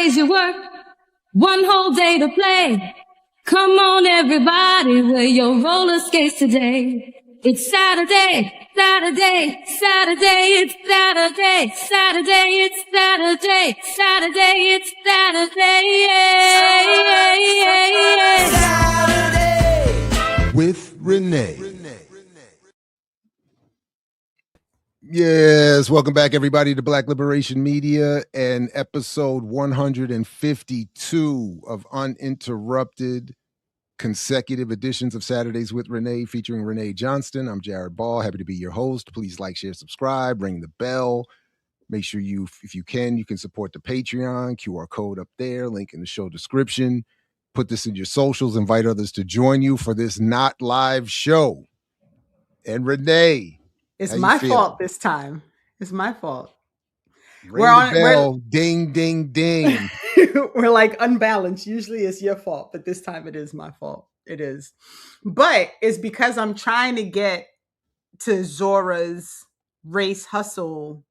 days you work, one whole day to play. Come on, everybody, wear your roller skates today. It's Saturday, Saturday, Saturday, it's Saturday, Saturday, it's Saturday, Saturday, it's Saturday, Saturday with Renee. Yes, welcome back, everybody, to Black Liberation Media and episode 152 of Uninterrupted, consecutive editions of Saturdays with Renee, featuring Renee Johnston. I'm Jared Ball, happy to be your host. Please like, share, subscribe, ring the bell. Make sure you, if you can support the Patreon, QR code up there, link in the show description. Put this in your socials, invite others to join you for this not live show. And Renee, it's my fault this time. It's my fault. Ring the bell. Ding, ding, ding. We're like unbalanced. Usually it's your fault, but this time it is my fault. It is. But it's because I'm trying to get to Zora's race hustle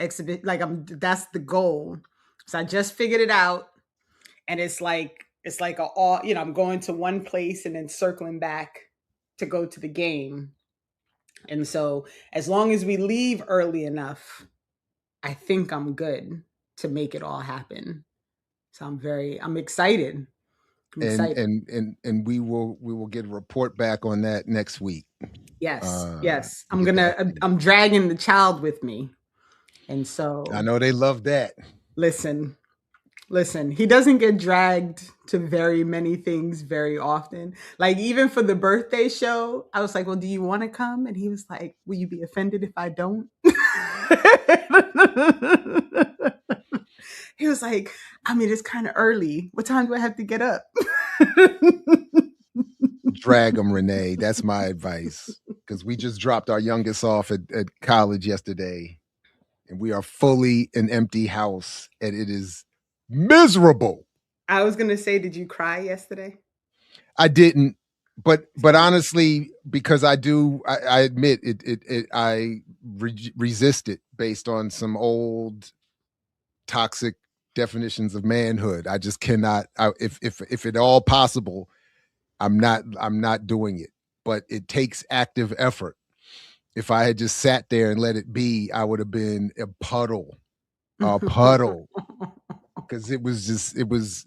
exhibit. That's the goal. So I just figured it out. And it's like I'm going to one place and then circling back to go to the game. And so as long as we leave early enough, I think I'm good to make it all happen. So I'm excited. And we will get a report back on that next week. Yes. Yes. I'm dragging the child with me. And so I know they love that. Listen, he doesn't get dragged to very many things very often. Like even for the birthday show, I was like, well, do you want to come? And he was like, will you be offended if I don't? He was like, I mean, it's kind of early. What time do I have to get up? Drag them, Renee. That's my advice. Because we just dropped our youngest off at college yesterday. And we are fully an empty house. And it is miserable. I was going to say, did you cry yesterday? I didn't. But honestly, because I admit it I resist it based on some old toxic definitions of manhood. I just cannot. If at all possible, I'm not doing it. But it takes active effort. If I had just sat there and let it be, I would have been a puddle, because it was,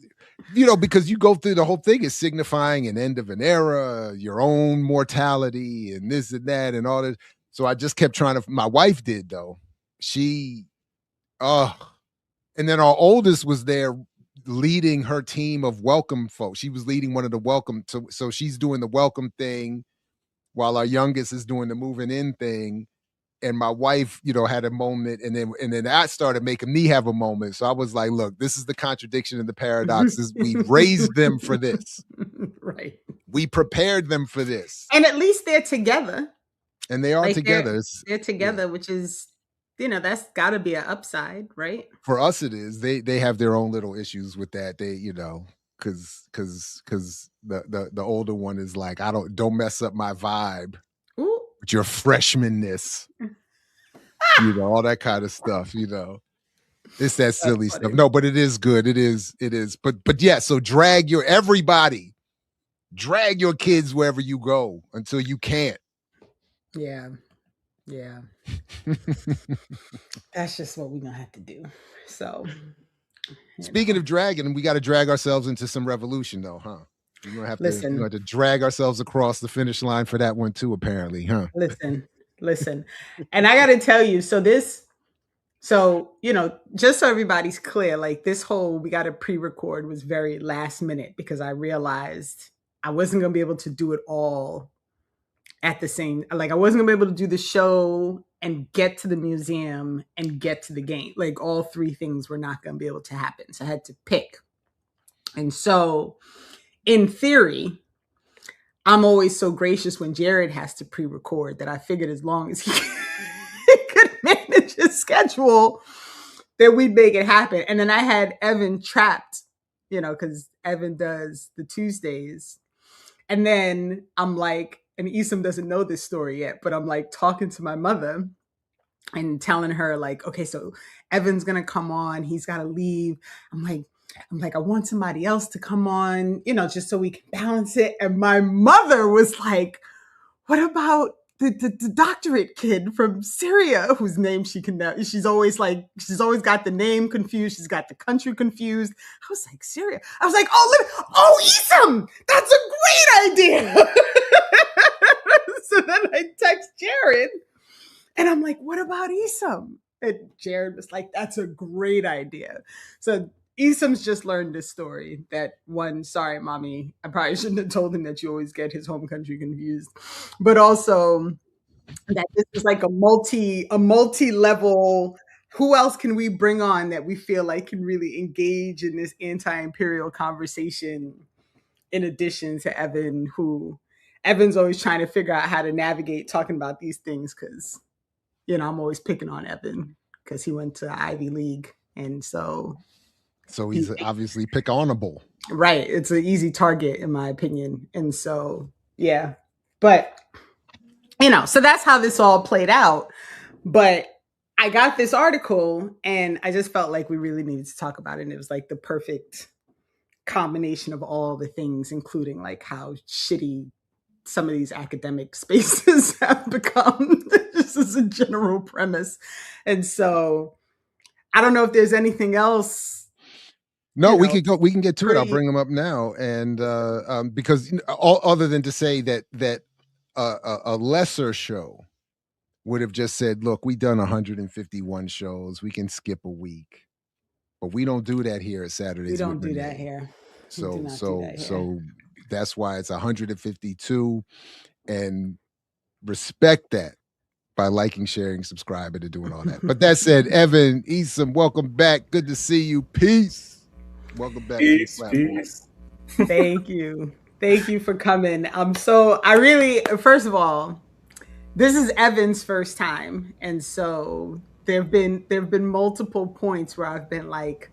because you go through the whole thing is signifying an end of an era, your own mortality, and this and that, and all that. So I just kept trying to. My wife did though. And then our oldest was there leading her team of welcome folks. She was leading one of the welcome. So she's doing the welcome thing while our youngest is doing the moving in thing. And my wife, had a moment, and then that started making me have a moment. So I was like, look, this is the contradiction and the paradox. We raised them for this. Right. We prepared them for this. And at least they're together. And they are together. They're together, which is, that's got to be an upside, right? For us, it is. They have their own little issues with that. They, because the older one is like, don't mess up my vibe. Ooh. With your freshmanness, all that kind of stuff, It's that silly stuff. No, but it is good. It is. But yeah, so drag your kids wherever you go until you can't. Yeah. That's just what we're gonna have to do. So speaking of dragging, we got to drag ourselves into some revolution though, huh? We're gonna have to drag ourselves across the finish line for that one too, apparently, huh? Listen. And I gotta tell you, just so everybody's clear, like this whole we gotta pre-record was very last minute because I realized I wasn't gonna be able to do it all at the same, like I wasn't gonna be able to do the show and get to the museum and get to the game. Like all three things were not gonna be able to happen. So I had to pick. And so in theory, I'm always so gracious when Jared has to pre-record that I figured as long as he could manage his schedule, that we'd make it happen. And then I had Evan trapped, because Evan does the Tuesdays. And then I'm like, and Essam doesn't know this story yet, but I'm like talking to my mother and telling her like, okay, so Evan's gonna come on, he's gotta leave. I'm like, I want somebody else to come on, just so we can balance it. And my mother was like, what about the doctorate kid from Syria whose name she can know? She's always got the name confused. She's got the country confused. I was like, Syria. I was like, Essam, that's a great idea. So then I text Jared and I'm like, what about Essam? And Jared was like, that's a great idea. So Essam's just learned this story that one, sorry, mommy, I probably shouldn't have told him that you always get his home country confused. But also that this is like a multi-level, who else can we bring on that we feel like can really engage in this anti-imperial conversation in addition to Evan, who Evan's always trying to figure out how to navigate talking about these things because I'm always picking on Evan because he went to Ivy League. And so he's obviously pick-onable. Right. It's an easy target, in my opinion. And so, yeah. But, so that's how this all played out. But I got this article and I just felt like we really needed to talk about it. And it was like the perfect combination of all the things, including like how shitty some of these academic spaces have become, just as a general premise. And so I don't know if there's anything else. No, we can get to it. I'll bring them up now. And because other than to say that a lesser show would have just said, look, we've done 151 shows. We can skip a week. But we don't do that here at Saturdays. We don't do that here. So that's why it's 152, and respect that by liking, sharing, subscribing, and doing all that. But that said, Evan, Essam, welcome back. Good to see you. Peace. Welcome back to the platform. Peace. Thank you. Thank you for coming. First of all, this is Evan's first time. And so there've been multiple points where I've been like,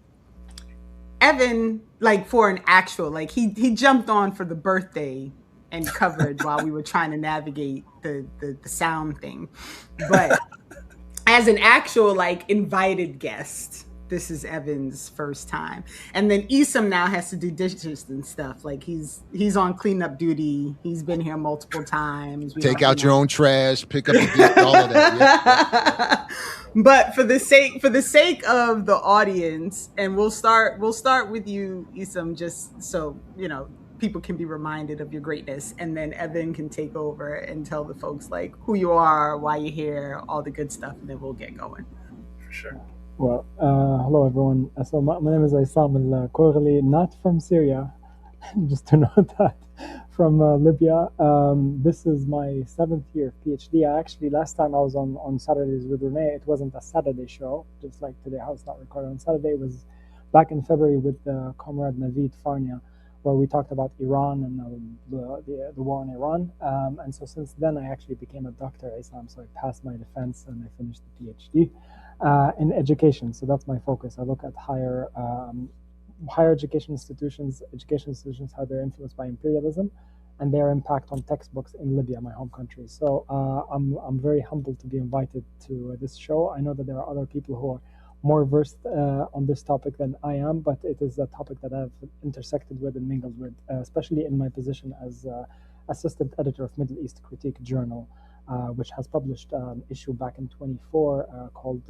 Evan, like for an actual, like he jumped on for the birthday and covered while we were trying to navigate the sound thing. But as an actual like invited guest, this is Evan's first time. And then Essam now has to do dishes and stuff. Like he's on cleanup duty. He's been here multiple times. Take out your own trash, pick up the dish, all of that. Yeah. But for the sake of the audience, and we'll start with you, Essam, just so people can be reminded of your greatness, and then Evan can take over and tell the folks like who you are, why you're here, all the good stuff, and then we'll get going. For sure. Well, hello everyone. So my name is Essam al-Khoughali, not from Syria, just to note that, from Libya. This is my 7th year of PhD. Actually, last time I was on Saturdays with Renee, it wasn't a Saturday show, just like today, how it's not recorded on Saturday. It was back in February with Comrade Naveed Farnia, where we talked about Iran and the war in Iran. And so since then, I actually became a doctor, Essam, so I passed my defense and I finished the PhD. In education, so that's my focus. I look at higher education institutions, how they're influenced by imperialism, and their impact on textbooks in Libya, my home country. So I'm very humbled to be invited to this show. I know that there are other people who are more versed on this topic than I am, but it is a topic that I've intersected with and mingled with, especially in my position as assistant editor of Middle East Critique Journal. Which has published an issue back in 24 called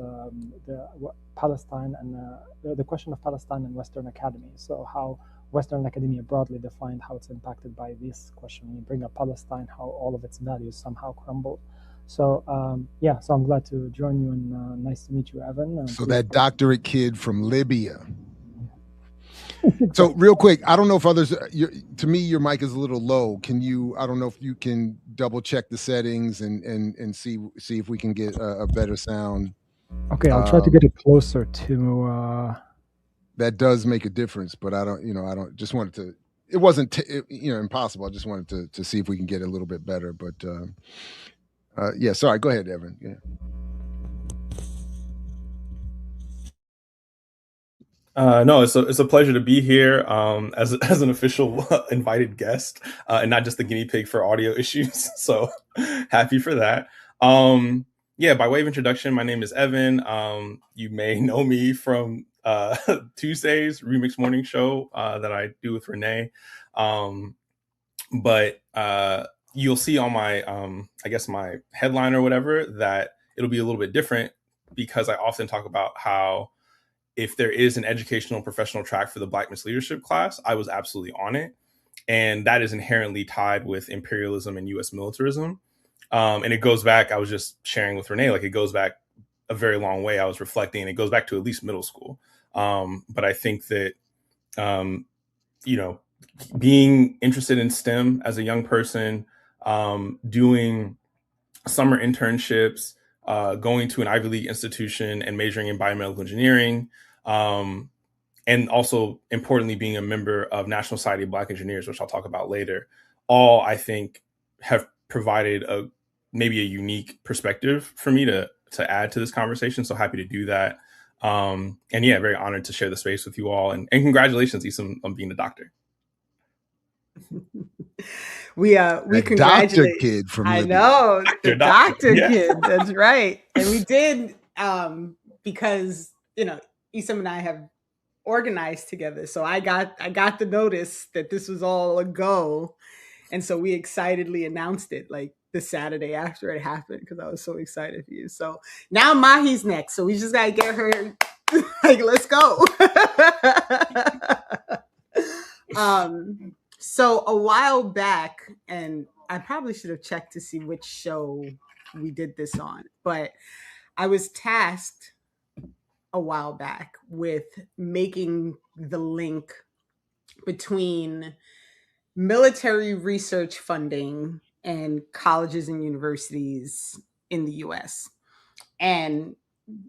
Palestine and the question of Palestine and Western Academy. So how Western academia broadly defined how it's impacted by this question. When you bring up Palestine, how all of its values somehow crumble. So so I'm glad to join you, and nice to meet you, Evan. So that doctorate kid from Libya. So real quick, I don't know if others, to me, your mic is a little low. I don't know if you can double check the settings and see if we can get a better sound. Okay, I'll try to get it closer to. That does make a difference, but I don't just wanted to, it wasn't, impossible. I just wanted to see if we can get it a little bit better, but sorry, go ahead, Evan. Yeah. No, it's a pleasure to be here as an official invited guest and not just the guinea pig for audio issues. So happy for that. Yeah, by way of introduction, my name is Evan. You may know me from Tuesday's Remix Morning Show that I do with Renee. But you'll see on my, I guess, my headline or whatever, that it'll be a little bit different, because I often talk about how if there is an educational and professional track for the Black Miss Leadership class, I was absolutely on it. And that is inherently tied with imperialism and US militarism. And it goes back, I was just sharing with Renee, like it goes back a very long way. I was reflecting, and it goes back to at least middle school. But I think that, you know, being interested in STEM as a young person, doing summer internships, going to an Ivy League institution and majoring in biomedical engineering, and also importantly being a member of National Society of Black Engineers, which I'll talk about later, all I think have provided maybe a unique perspective for me to add to this conversation. So happy to do that. And yeah, very honored to share the space with you all. And congratulations, Essam, on being a doctor. We That doctor congratulate. kid from I Libya. know the doctor Yeah. kid. That's right. And we did because Essam and I have organized together. So I got the notice that this was all a go, and so we excitedly announced it like the Saturday after it happened, because I was so excited for you. So now Mahi's next. So we just gotta get her like, let's go. So a while back, and I probably should have checked to see which show we did this on, but I was tasked a while back with making the link between military research funding and colleges and universities in the US. And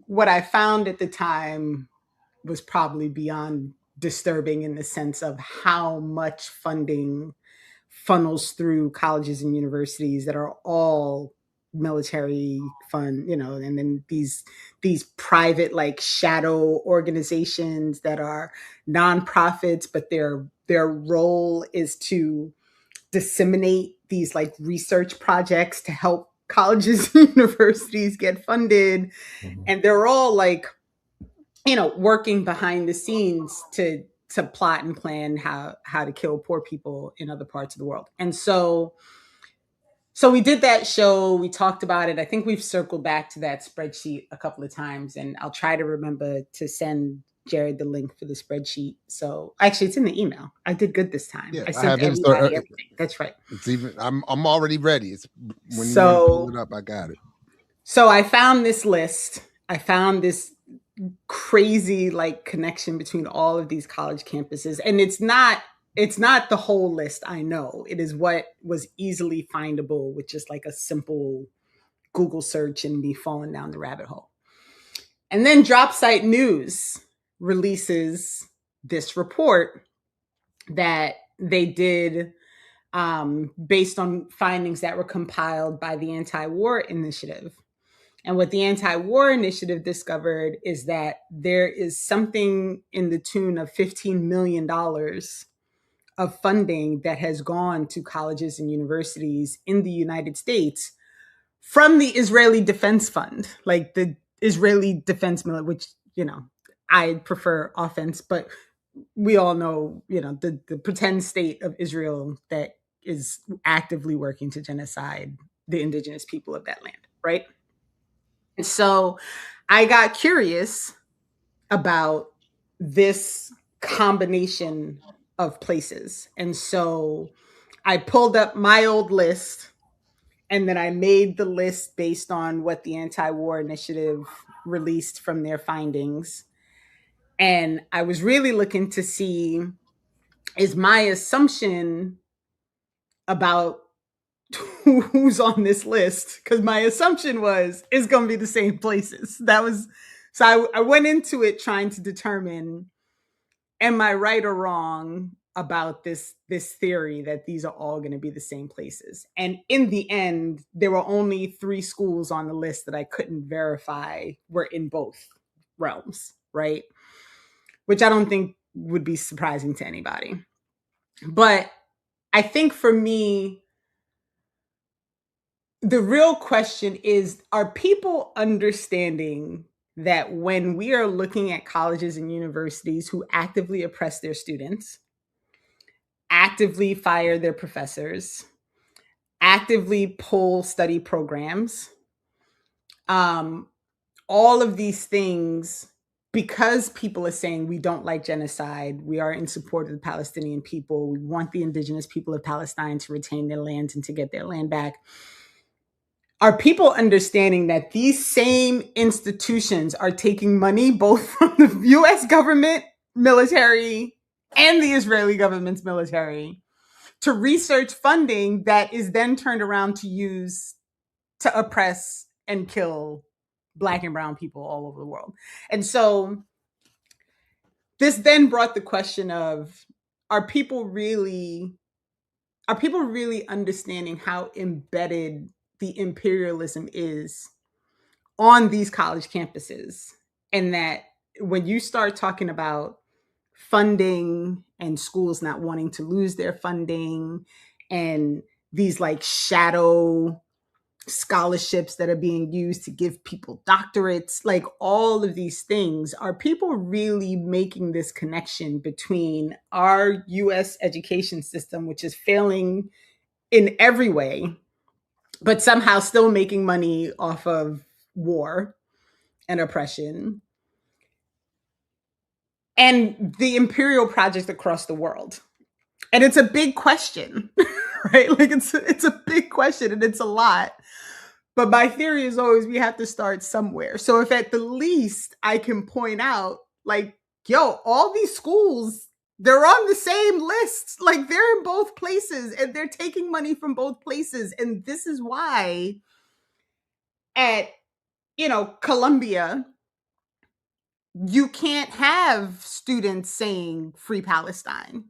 what I found at the time was probably beyond disturbing, in the sense of how much funding funnels through colleges and universities that are all military fund, and then these private, like, shadow organizations that are nonprofits, but their role is to disseminate these, like, research projects to help colleges and universities get funded. Mm-hmm. And they're all, like, working behind the scenes to plot and plan how to kill poor people in other parts of the world. And so we did that show. We talked about it. I think we've circled back to that spreadsheet a couple of times, and I'll try to remember to send Jared the link for the spreadsheet. So actually, it's in the email. I did good this time. Yeah, I sent everybody everything. That's right. It's even. I'm already ready. It's when So, you pull it up, I got it. So I found this list. I found this crazy, like, connection between all of these college campuses, and it's not the whole list. I know it is what was easily findable with just like a simple Google search and me falling down the rabbit hole. And then DropSite News releases this report that they did based on findings that were compiled by the Anti-War Initiative. And what the Anti-War Initiative discovered is that there is something in the tune of $15 million of funding that has gone to colleges and universities in the United States from the Israeli Defense Fund, like the Israeli Defense Military, which, I prefer offense, but we all know, the pretend state of Israel that is actively working to genocide the indigenous people of that land, right? And so I got curious about this combination of places. And so I pulled up my old list, and then I made the list based on what the Anti-War Initiative released from their findings. And I was really looking to see, is my assumption about who's on this list, because my assumption was it's going to be the same places. So I went into it trying to determine, am I right or wrong about this theory that these are all going to be the same places? And in the end, there were only 3 schools on the list that I couldn't verify were in both realms, right? Which I don't think would be surprising to anybody. But I think for me, the real question is, are people understanding that when we are looking at colleges and universities who actively oppress their students, actively fire their professors, actively pull study programs, um, all of these things, because people are saying we don't like genocide, we are in support of the Palestinian people, we want the indigenous people of Palestine to retain their lands and to get their land back, are people understanding that these same institutions are taking money both from the US government military and the Israeli government's military to research funding that is then turned around to use to oppress and kill Black and brown people all over the world? And so this then brought the question of, are people really understanding how embedded the imperialism is on these college campuses? And that when you start talking about funding and schools not wanting to lose their funding and these like shadow scholarships that are being used to give people doctorates, like all of these things, are people really making this connection between our US education system, which is failing in every way, but somehow still making money off of war and oppression, and the imperial project across the world? And it's a big question, right? Like it's a big question and it's a lot. But my theory is always we have to start somewhere. So if at the least I can point out, like, yo, all these schools, they're on the same list. Like they're in both places and they're taking money from both places. And this is why at, Columbia, you can't have students saying Free Palestine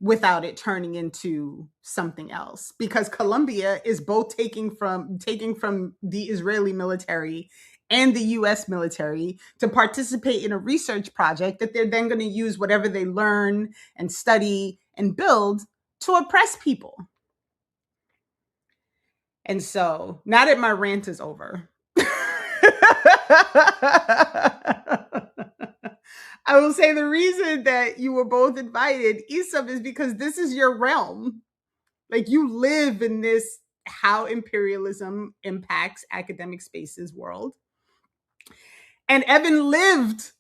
without it turning into something else, because Columbia is both taking from the Israeli military and the US military to participate in a research project that they're then going to use whatever they learn and study and build to oppress people. And so now that my rant is over, I will say the reason that you were both invited, Essam, is because this is your realm. Like you live in this how imperialism impacts academic spaces world. And Evan lived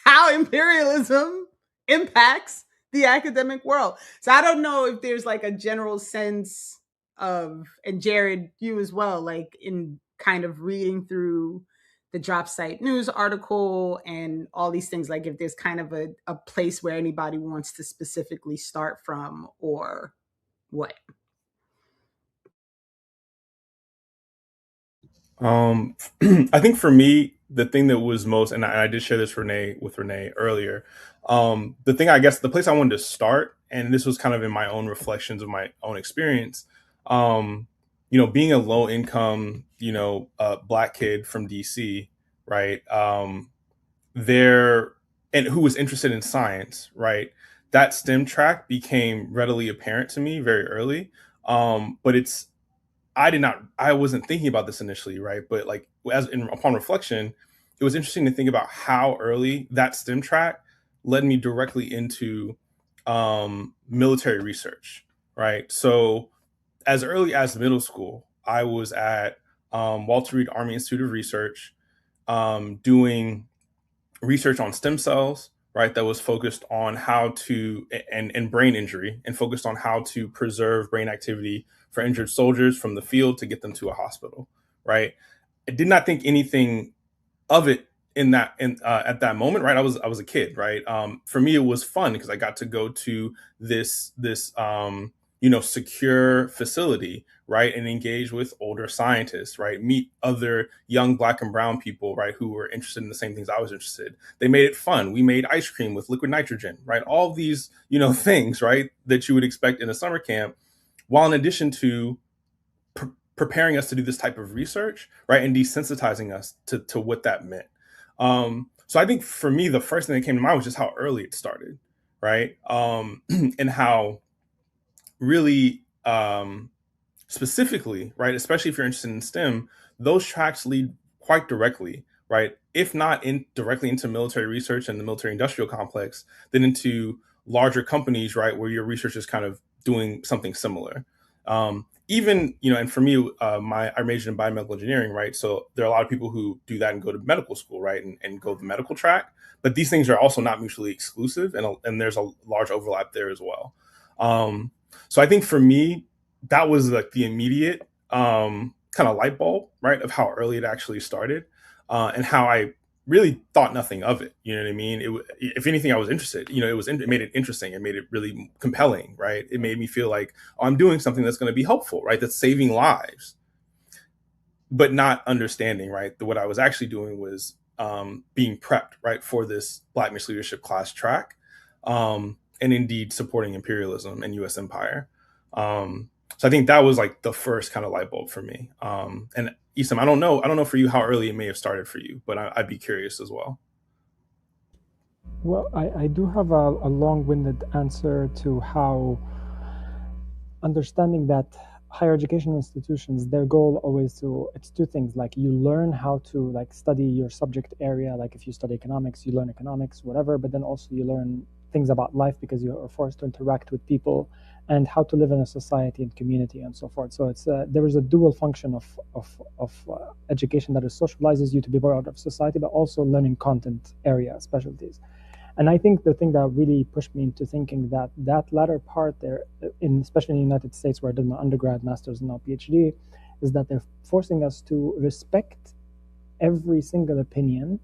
how imperialism impacts the academic world. So I don't know if there's like a general sense of, and Jared, you as well, like in kind of reading through the Drop Site News article and all these things, like if there's kind of a place where anybody wants to specifically start from or what? I think for me, the thing that was most, and I did share this with Renee earlier. The thing, I guess, the place I wanted to start, and this was kind of in my own reflections of my own experience. Being a low income, Black kid from DC, right? There, and who was interested in science, right? That STEM track became readily apparent to me very early. But I wasn't thinking about this initially, right? But like upon reflection, it was interesting to think about how early that STEM track led me directly into military research, right? So as early as middle school, I was at Walter Reed Army Institute of Research, doing research on stem cells, right? That was focused on how to, and brain injury, and focused on how to preserve brain activity for injured soldiers from the field to get them to a hospital, right? I did not think anything of it at that moment, right? I was a kid, right? For me, it was fun because I got to go to this secure facility, right, and engage with older scientists, right, meet other young Black and brown people, right, who were interested in the same things I was interested. They made it fun. We made ice cream with liquid nitrogen, right? All these things, right, that you would expect in a summer camp, while in addition to preparing us to do this type of research, right, and desensitizing us to what that meant. So I think for me, the first thing that came to mind was just how early it started, right, and how really specifically, right, especially if you're interested in STEM, those tracks lead quite directly, right, if not directly into military research and the military industrial complex, then into larger companies, right, where your research is kind of doing something similar. Even, and for me, I majored in biomedical engineering, right? So there are a lot of people who do that and go to medical school, right, and go the medical track. But these things are also not mutually exclusive, and there's a large overlap there as well. So I think for me, that was like the immediate kind of light bulb, right, of how early it actually started, and how I really thought nothing of it. You know what I mean? If anything, I was interested. It made it interesting. It made it really compelling, right? It made me feel like, oh, I'm doing something that's going to be helpful, right? That's saving lives, but not understanding, right? What I was actually doing was being prepped, right, for this Black mixed leadership class track, and indeed supporting imperialism and U.S. empire. So I think that was like the first kind of light bulb for me. And Essam, I don't know for you how early it may have started for you, but I'd be curious as well. Well, I do have a long-winded answer to how understanding that higher education institutions, their goal always it's two things. Like you learn how to like study your subject area. Like if you study economics, you learn economics, whatever, but then also you learn things about life because you are forced to interact with people and how to live in a society and community and so forth. So it's there is a dual function of education that is socializes you to be part of society, but also learning content area specialties. And I think the thing that really pushed me into thinking that latter part there, especially in the United States where I did my undergrad, master's, and now PhD, is that they're forcing us to respect every single opinion,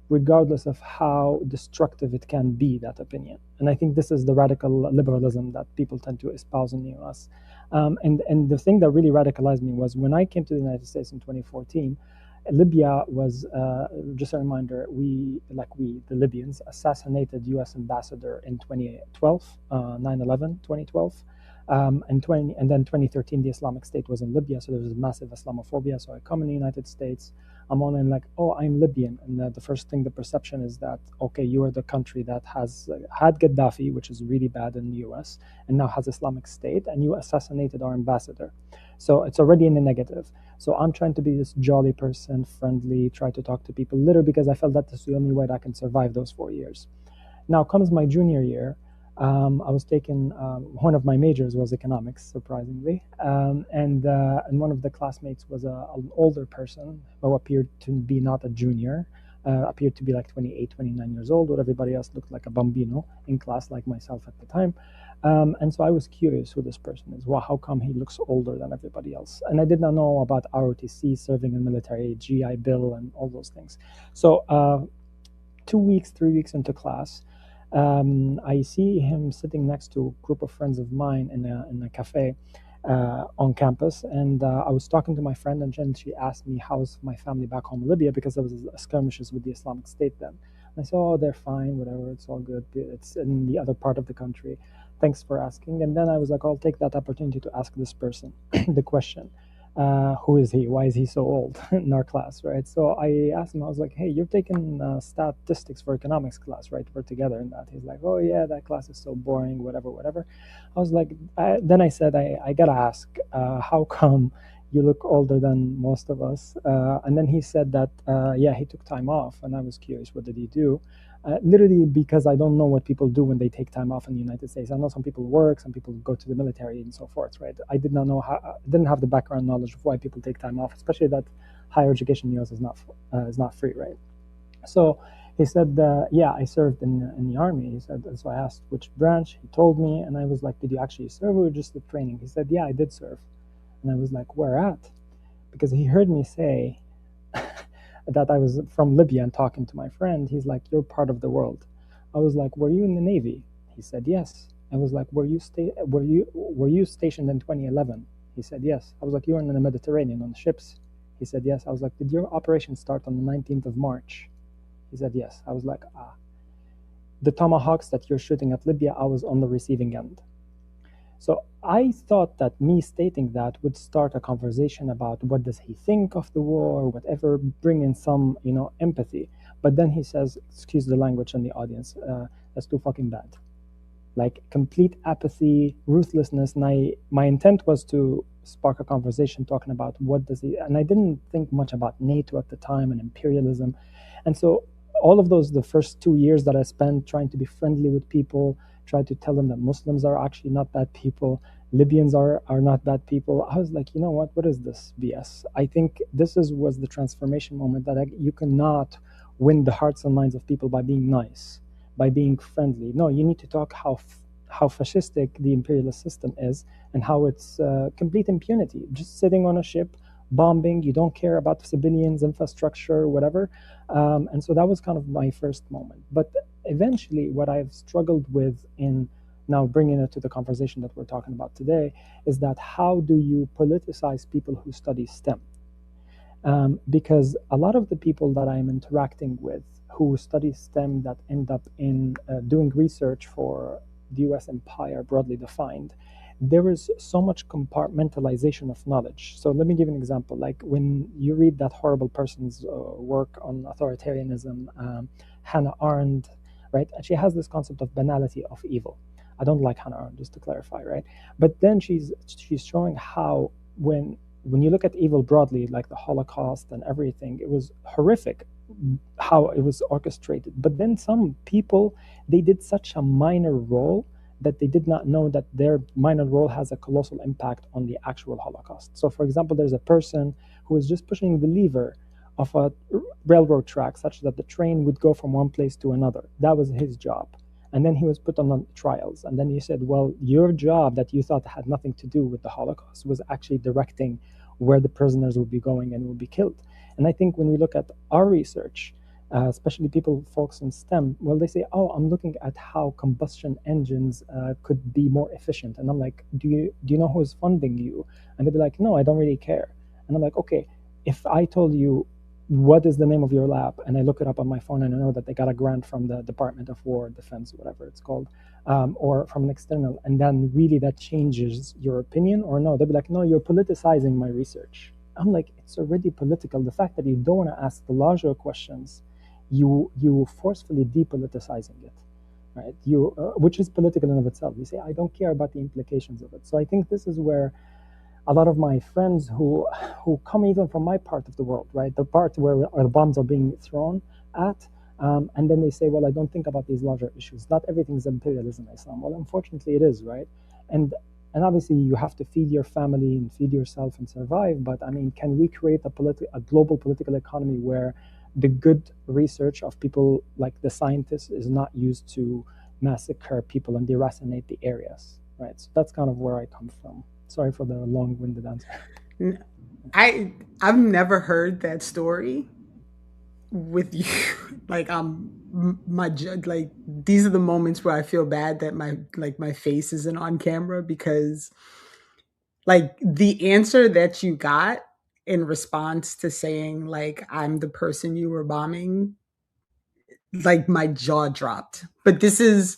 regardless of how destructive it can be, that opinion. And I think this is the radical liberalism that people tend to espouse in the US. And the thing that really radicalized me was when I came to the United States in 2014, Libya was, just a reminder, the Libyans, assassinated US ambassador in 2012, 9/11, 2012. And then 2013, the Islamic State was in Libya, so there was massive Islamophobia. So I come in the United States, I'm on and like, oh, I'm Libyan. And the first thing, the perception is that, okay, you are the country that has had Gaddafi, which is really bad in the US, and now has Islamic State, and you assassinated our ambassador. So it's already in the negative. So I'm trying to be this jolly person, friendly, try to talk to people, literally because I felt that this is the only way that I can survive those 4 years. Now comes my junior year. I was taking, one of my majors was economics, surprisingly. And one of the classmates was an older person who appeared to be not a junior, appeared to be like 28, 29 years old, where everybody else looked like a bambino in class, like myself at the time. And so I was curious who this person is. Well, how come he looks older than everybody else? And I did not know about ROTC, serving in military, GI Bill, and all those things. So 2 weeks, 3 weeks into class, I see him sitting next to a group of friends of mine in a cafe on campus. And I was talking to my friend, and then she asked me, how's my family back home in Libya? Because there was skirmishes with the Islamic State then. And I said, oh, they're fine, whatever, it's all good. It's in the other part of the country. Thanks for asking. And then I was like, I'll take that opportunity to ask this person the question. Who is he? Why is he so old in our class, right? So I asked him, I was like, hey, you're taking statistics for economics class, right? We're together in that. He's like, oh yeah, that class is so boring, whatever. I was like, then I said, I gotta ask, how come you look older than most of us? And then he said that, yeah, he took time off. And I was curious, what did he do? Literally because I don't know what people do when they take time off in the United States. I know some people work, some people go to the military and so forth, right? I did not know didn't have the background knowledge of why people take time off, especially that higher education in the US is not free, right? So he said, yeah, I served in the army. He said, and so I asked which branch. He told me, and I was like, did you actually serve or just the training? He said, yeah, I did serve. And I was like, where at? Because he heard me say that I was from Libya and talking to my friend. He's like, you're part of the world. I was like, were you in the Navy? He said, yes. I was like, were you stationed in 2011? He said, yes. I was like, you were in the Mediterranean on the ships? He said, yes. I was like, did your operation start on the 19th of March? He said, yes. I was like, the Tomahawks that you're shooting at Libya, I was on the receiving end. So I thought that me stating that would start a conversation about what does he think of the war, whatever, bring in some, empathy. But then he says, excuse the language in the audience, that's too fucking bad. Like complete apathy, ruthlessness. And my intent was to spark a conversation talking about what does he, and I didn't think much about NATO at the time and imperialism. And so all of those, the first 2 years that I spent trying to be friendly with people, try to tell them that Muslims are actually not bad people, Libyans are not bad people. I was like, you know what is this BS? I think this was the transformation moment that you cannot win the hearts and minds of people by being nice, by being friendly. No, you need to talk how fascistic the imperialist system is and how it's complete impunity. Just sitting on a ship, bombing, you don't care about civilians, infrastructure, whatever. And so that was kind of my first moment. But eventually, what I've struggled with in now bringing it to the conversation that we're talking about today is that how do you politicize people who study STEM? Because a lot of the people that I'm interacting with who study STEM that end up in doing research for the US empire, broadly defined, there is so much compartmentalization of knowledge. So let me give you an example. Like when you read that horrible person's work on authoritarianism, Hannah Arendt, right? And she has this concept of banality of evil. I don't like Hannah Arendt, just to clarify, right? But then she's showing how when you look at evil broadly, like the Holocaust and everything, it was horrific how it was orchestrated. But then some people, they did such a minor role that they did not know that their minor role has a colossal impact on the actual Holocaust. So for example, there's a person who is just pushing the lever of a railroad track such that the train would go from one place to another. That was his job. And then he was put on trials. And then you said, well, your job that you thought had nothing to do with the Holocaust was actually directing where the prisoners would be going and would be killed. And I think when we look at our research, especially people focused in STEM, well, they say, oh, I'm looking at how combustion engines could be more efficient. And I'm like, do you know who's funding you? And they'd be like, no, I don't really care. And I'm like, okay, if I told you what is the name of your lab, and I look it up on my phone and I know that they got a grant from the Department of War, Defense, whatever it's called, or from an external, and then really that changes your opinion or no, they'll be like, no, you're politicizing my research. I'm like, it's already political. The fact that you don't want to ask the larger questions, you forcefully depoliticizing it, right? Which is political in of itself. You say, I don't care about the implications of it. So I think this is where a lot of my friends who come even from my part of the world, right, the part where the bombs are being thrown at, and then they say, well, I don't think about these larger issues. Not everything is imperialism, Essam. Well, unfortunately, it is, right? And obviously, you have to feed your family and feed yourself and survive. But I mean, can we create a global political economy where the good research of people like the scientists is not used to massacre people and deracinate the areas, right? So that's kind of where I come from. Sorry for the long-winded answer. I've never heard that story with you. Like like these are the moments where I feel bad that my face isn't on camera, because like the answer that you got in response to saying like I'm the person you were bombing, like my jaw dropped. But this is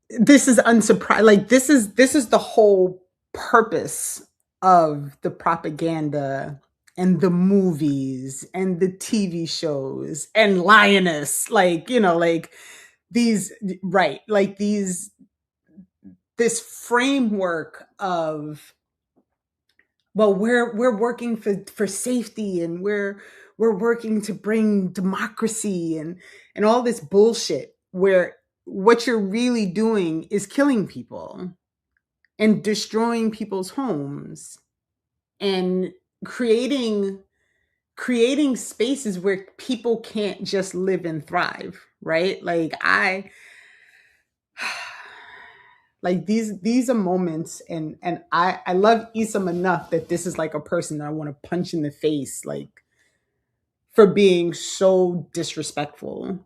unsurprising. Like this is the whole purpose of the propaganda and the movies and the TV shows and Lioness, like, like these, right, like this framework of, well, we're working for safety, and we're working to bring democracy and all this bullshit, where what you're really doing is killing people and destroying people's homes and creating spaces where people can't just live and thrive, right? Like like these are moments, and I love Essam enough that this is like a person that I want to punch in the face, like for being so disrespectful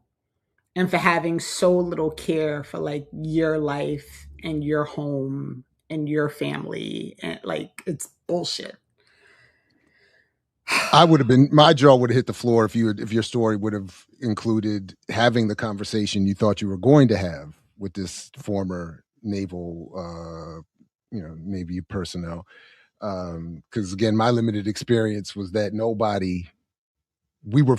and for having so little care for like your life and your home and your family, and like it's bullshit. My jaw would have hit the floor if your story would have included having the conversation you thought you were going to have with this former naval, Navy personnel. Because again, my limited experience was that we were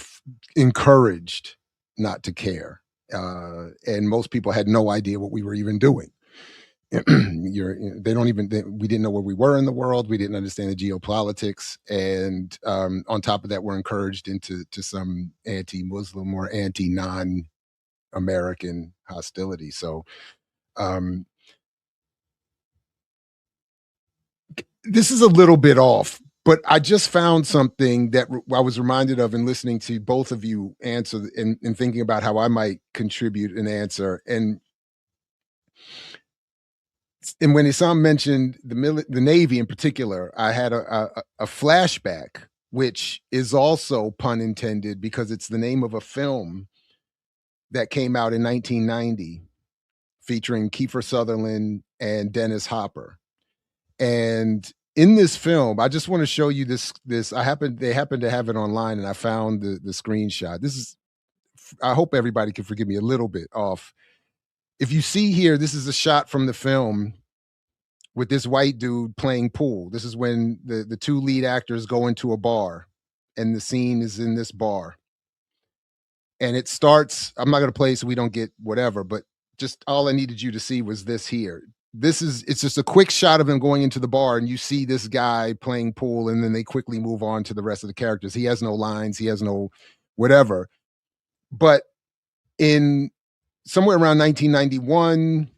encouraged not to care. And most people had no idea what we were even doing. we didn't know where we were in the world. We didn't understand the geopolitics. And on top of that, we're encouraged into some anti-Muslim or anti-non-American hostility. So this is a little bit off, but I just found something that I was reminded of in listening to both of you answer and thinking about how I might contribute an answer. And when Essam mentioned the Navy in particular, I had a flashback, which is also pun intended because it's the name of a film that came out in 1990 featuring Kiefer Sutherland and Dennis Hopper. And in this film, I just want to show you this. They happen to have it online, and I found the screenshot. I hope everybody can forgive me a little bit off. If you see here, this is a shot from the film with this white dude playing pool. This is when the two lead actors go into a bar, and the scene is in this bar. And it starts, I'm not going to play so we don't get whatever, but just all I needed you to see was this here. It's just a quick shot of him going into the bar, and you see this guy playing pool, and then they quickly move on to the rest of the characters. He has no lines, he has no whatever. But in somewhere around 1991,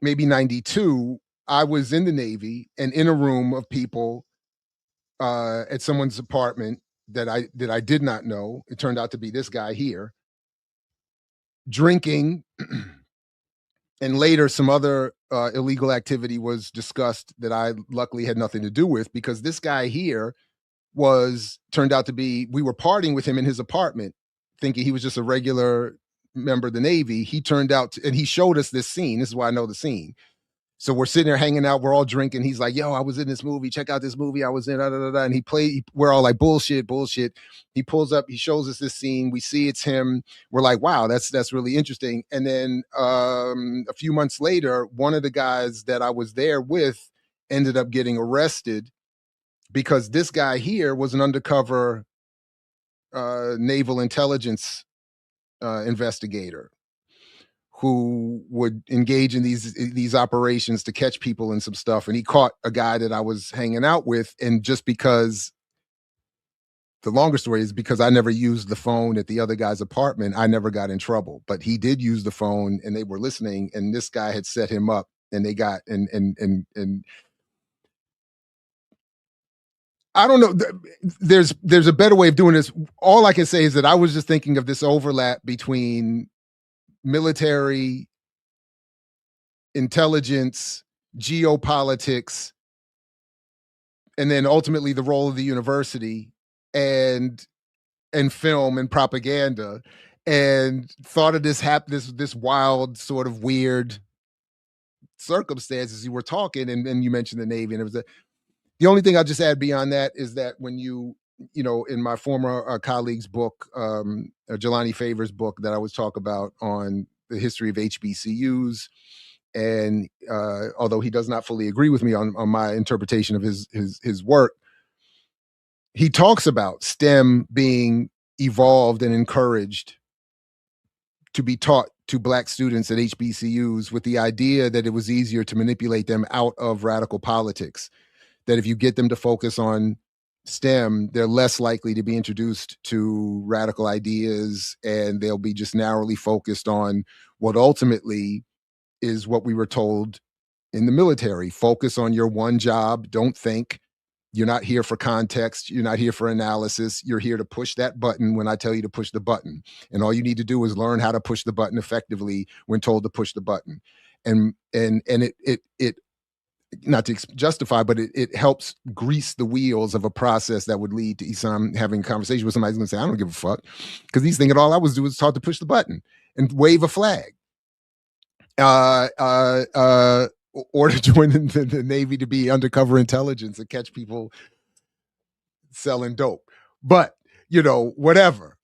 maybe 92, I was in the Navy and in a room of people at someone's apartment that I did not know. It turned out to be this guy here, drinking. And later, some other illegal activity was discussed that I luckily had nothing to do with, because this guy here turned out to be, we were partying with him in his apartment, thinking he was just a regular member of the Navy. He turned out and he showed us this scene. This is why I know the scene. So we're sitting there hanging out. We're all drinking. He's like, yo, I was in this movie. Check out this movie I was in. Da, da, da, da. And we're all like, bullshit. He pulls up. He shows us this scene. We see it's him. We're like, wow, that's really interesting. And then a few months later, one of the guys that I was there with ended up getting arrested because this guy here was an undercover naval intelligence investigator who would engage in these operations to catch people and some stuff. And he caught a guy that I was hanging out with. And just because, the longer story is because I never used the phone at the other guy's apartment, I never got in trouble. But he did use the phone, and they were listening, and this guy had set him up, and they got, and I don't know. There's a better way of doing this. All I can say is that I was just thinking of this overlap between military, intelligence, geopolitics, and then ultimately the role of the university and film and propaganda, and thought of this wild sort of weird circumstances. You were talking, and you mentioned the Navy, and it was the only thing I'll just add beyond that is that when you know, in my former colleague's book, Jelani Favor's book that I was talk about on the history of HBCUs, and although he does not fully agree with me on my interpretation of his work, he talks about STEM being evolved and encouraged to be taught to Black students at HBCUs with the idea that it was easier to manipulate them out of radical politics. That if you get them to focus on STEM, they're less likely to be introduced to radical ideas, and they'll be just narrowly focused on what ultimately is what we were told in the military. Focus on your one job. Don't think. You're not here for context. You're not here for analysis. You're here to push that button when I tell you to push the button. And all you need to do is learn how to push the button effectively when told to push the button. And it not to justify, but it helps grease the wheels of a process that would lead to Essam having a conversation with somebody who's going to say, I don't give a fuck, because he's thinking all I was doing was taught to push the button and wave a flag. Or to join the Navy to be undercover intelligence and catch people selling dope. But, you know, whatever.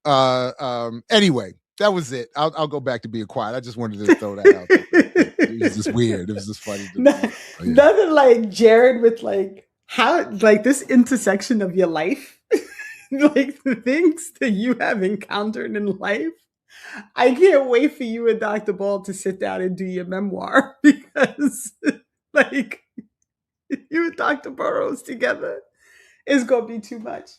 Anyway, that was it. I'll go back to being quiet. I just wanted to throw that out there. It was just weird. It was just funny. Nothing like Jared with like how like this intersection of your life, like the things that you have encountered in life. I can't wait for you and Dr. Ball to sit down and do your memoir, because because like you and Dr. Burroughs together is gonna be too much.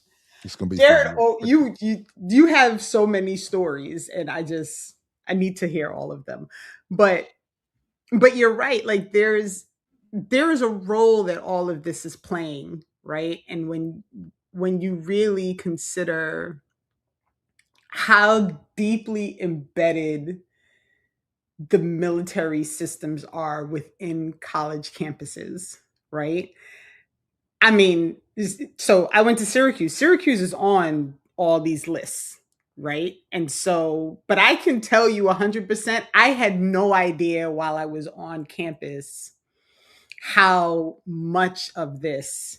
It's gonna be Jared, fun. oh, you have so many stories, and I need to hear all of them. But you're right. Like there is a role that all of this is playing, right? And when you really consider how deeply embedded the military systems are within college campuses, right? I mean, so I went to Syracuse. Syracuse is on all these lists, right? And so, but I can tell you 100%, I had no idea while I was on campus how much of this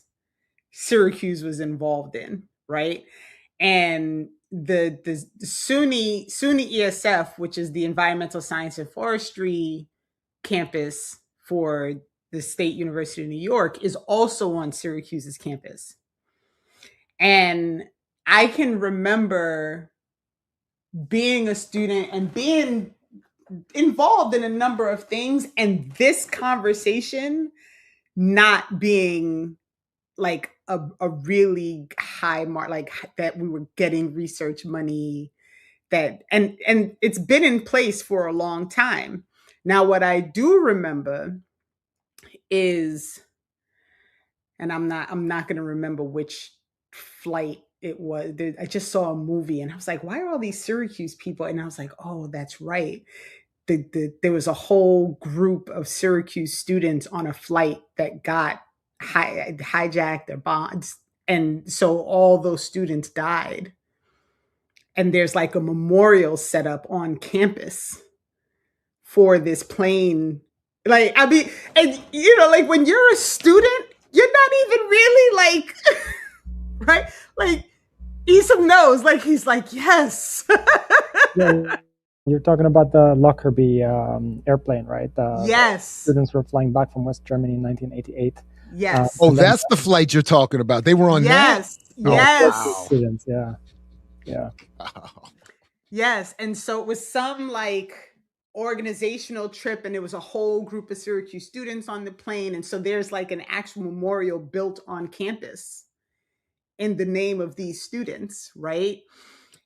Syracuse was involved in, right? And the SUNY ESF, which is the Environmental Science and Forestry campus for the State University of New York, is also on Syracuse's campus. And I can remember being a student and being involved in a number of things, and this conversation not being like a really high mark, like that we were getting research money, that and it's been in place for a long time. Now what I do remember is, and I'm not going to remember which flight it was. I just saw a movie and I was like, why are all these Syracuse people? And I was like, oh, that's right. There was a whole group of Syracuse students on a flight that got hijacked or bombed. And so all those students died. And there's like a memorial set up on campus for this plane. Like, I mean, and like when you're a student, you're not even really like, right? Like, Essam knows, like, he's like, yes. Yeah, you're talking about the Lockerbie airplane, right? Yes. Students were flying back from West Germany in 1988. Yes. Oh, that's the flight you're talking about. They were on yes. that? Yes. Oh, wow. Students, yeah. Wow. Yes. And so it was some like organizational trip, and there was a whole group of Syracuse students on the plane. And so there's like an actual memorial built on campus in the name of these students, right?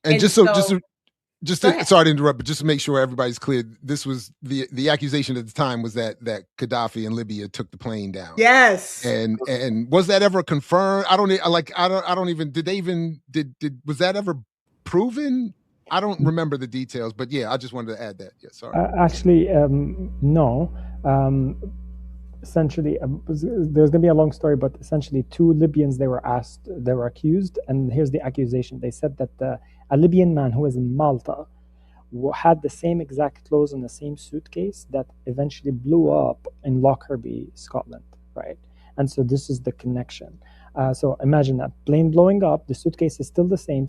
And just to, sorry to interrupt, but just to make sure everybody's clear, this was the accusation at the time was that Gaddafi and Libya took the plane down. Yes. And was that ever confirmed? Was that ever proven? I don't remember the details, but yeah, I just wanted to add that. Yeah, sorry. Actually, no. Essentially, there's going to be a long story, but essentially 2 Libyans, they were accused, and here's the accusation. They said that a Libyan man who was in Malta had the same exact clothes in the same suitcase that eventually blew up in Lockerbie, Scotland, right? And so this is the connection. So imagine that plane blowing up, the suitcase is still the same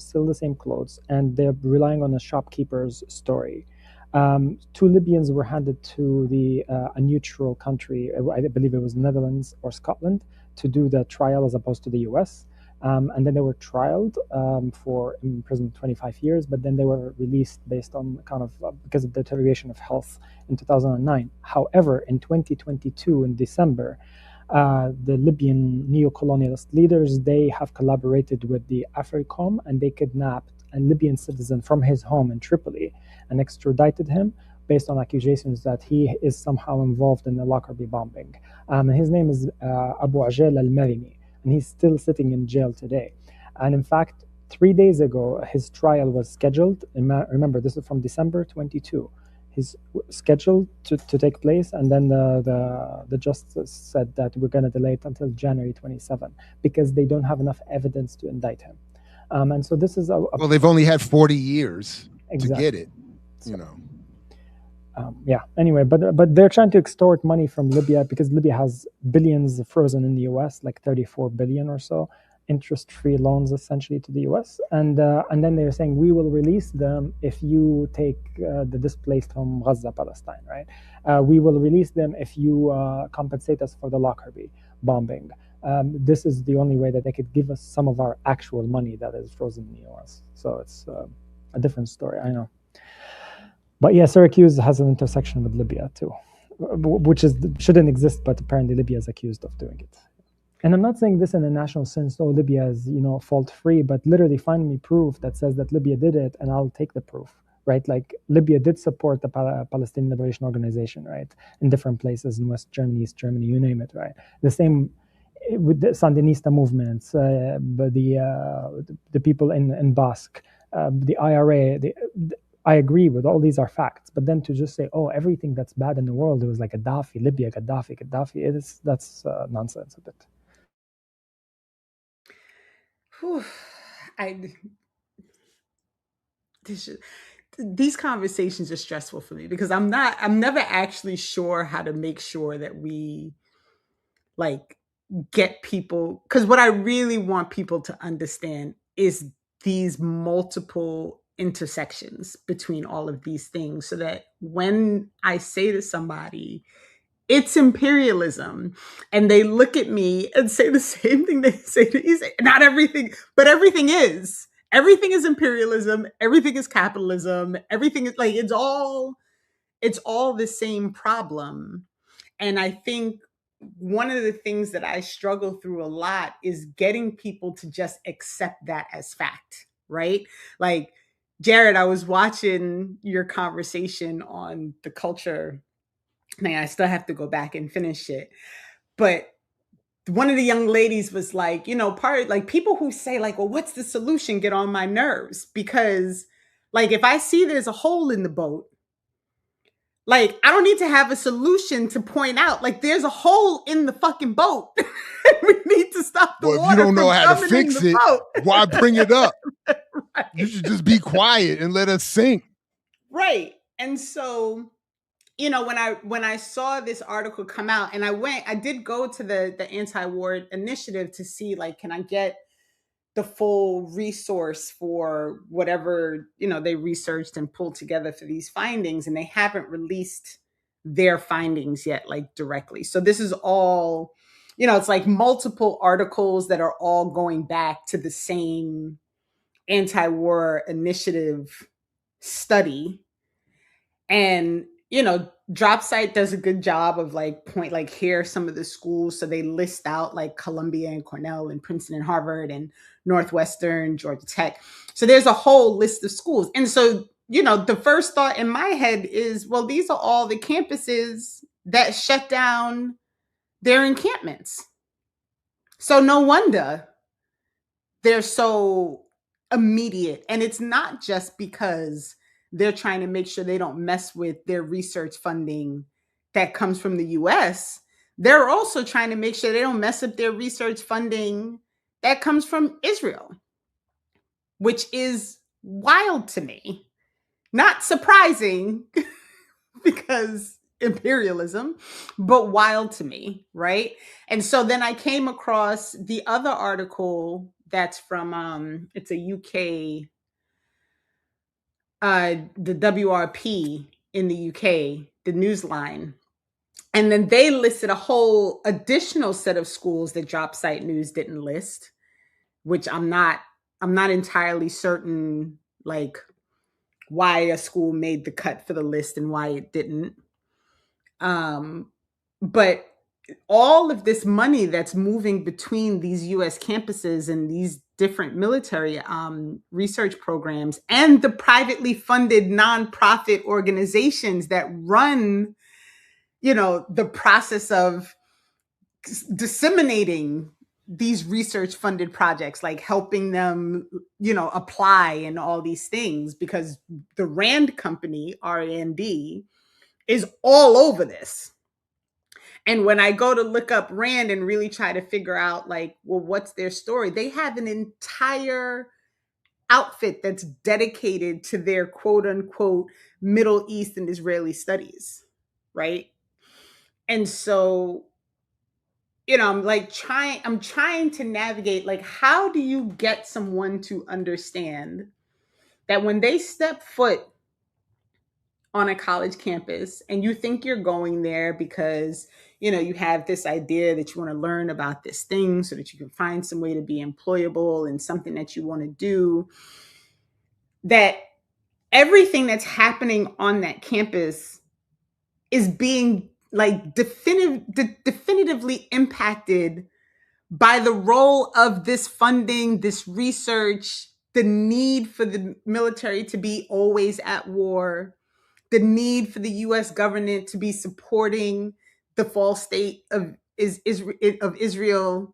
clothes, and they're relying on a shopkeeper's story. 2 Libyans were handed to a neutral country, I believe it was Netherlands or Scotland, to do the trial as opposed to the US. And then they were trialed for imprisonment 25 years, but then they were released based on because of deterioration of health in 2009. However, in 2022, in December, the Libyan neo-colonialist leaders, they have collaborated with the AFRICOM, and they kidnapped a Libyan citizen from his home in Tripoli and extradited him based on accusations that he is somehow involved in the Lockerbie bombing. And his name is Abu Ajel al-Marimi, and he's still sitting in jail today. And in fact, 3 days ago, his trial was scheduled. Remember, this is from December 22. He's scheduled to take place, and then the justice said that we're going to delay it until January 27 because they don't have enough evidence to indict him. And so this is well, they've only had 40 years to get it, Yeah. Anyway, but they're trying to extort money from Libya because Libya has billions frozen in the U.S., like 34 billion or so, interest-free loans essentially to the U.S. And then they're saying we will release them if you take the displaced from Gaza, Palestine, right? We will release them if you compensate us for the Lockerbie bombing. This is the only way that they could give us some of our actual money that is frozen in the U.S. So it's a different story, I know. But yeah, Syracuse has an intersection with Libya too. which shouldn't exist, but apparently Libya is accused of doing it. And I'm not saying this in a national sense, oh, Libya is, fault-free, but literally find me proof that says that Libya did it, and I'll take the proof, right? Like Libya did support the Palestinian Liberation Organization, right? In different places in West Germany, East Germany, you name it, right? The same with the Sandinista movements, the people in Basque, the IRA, I agree with all these are facts, but then to just say, oh, everything that's bad in the world, it was like Gaddafi, Libya, Gaddafi, that's nonsense a bit. Whew. These conversations are stressful for me because I'm never actually sure how to make sure that we like get people, because what I really want people to understand is these multiple intersections between all of these things, so that when I say to somebody, it's imperialism, and they look at me and say the same thing they say to you. Not everything, but everything is. Everything is imperialism. Everything is capitalism. Everything is like it's all the same problem. And I think one of the things that I struggle through a lot is getting people to just accept that as fact, right? Like Jared, I was watching your conversation on the culture. Man, I still have to go back and finish it. But one of the young ladies was like, part like people who say like, well, what's the solution get on my nerves? Because like, if I see there's a hole in the boat, like, I don't need to have a solution to point out, like, there's a hole in the fucking boat. We need to stop the water. If you don't know how to coming in fix the it, boat. why bring it up? Right. You should just be quiet and let us sink. Right. And so, when I saw this article come out, and I did go to the anti-war initiative to see, like, can I get the full resource for whatever, they researched and pulled together for these findings, and they haven't released their findings yet, like directly. So this is all, it's like multiple articles that are all going back to the same anti-war initiative study. And, DropSite does a good job of here are some of the schools. So they list out like Columbia and Cornell and Princeton and Harvard and Northwestern, Georgia Tech. So there's a whole list of schools. And so, the first thought in my head is, well, these are all the campuses that shut down their encampments. So no wonder they're so immediate. And it's not just because they're trying to make sure they don't mess with their research funding that comes from the US. They're also trying to make sure they don't mess up their research funding that comes from Israel, which is wild to me. Not surprising because imperialism, but wild to me, right? And so then I came across the other article that's from it's a UK, the WRP in the UK, the Newsline. And then they listed a whole additional set of schools that DropSite News didn't list, which I'm not entirely certain like why a school made the cut for the list and why it didn't. But all of this money that's moving between these US campuses and these different military research programs and the privately funded nonprofit organizations that run, the process of disseminating these research funded projects, like helping them, apply and all these things, because the Rand company, R-A-N-D, is all over this. And when I go to look up Rand and really try to figure out like, well, what's their story? They have an entire outfit that's dedicated to their quote unquote Middle East and Israeli studies, right? And so, I'm trying to navigate, like, how do you get someone to understand that when they step foot on a college campus and you think you're going there because, you have this idea that you want to learn about this thing so that you can find some way to be employable and something that you want to do, that everything that's happening on that campus is being like definitively impacted by the role of this funding, this research, the need for the military to be always at war, the need for the US government to be supporting the false state of Israel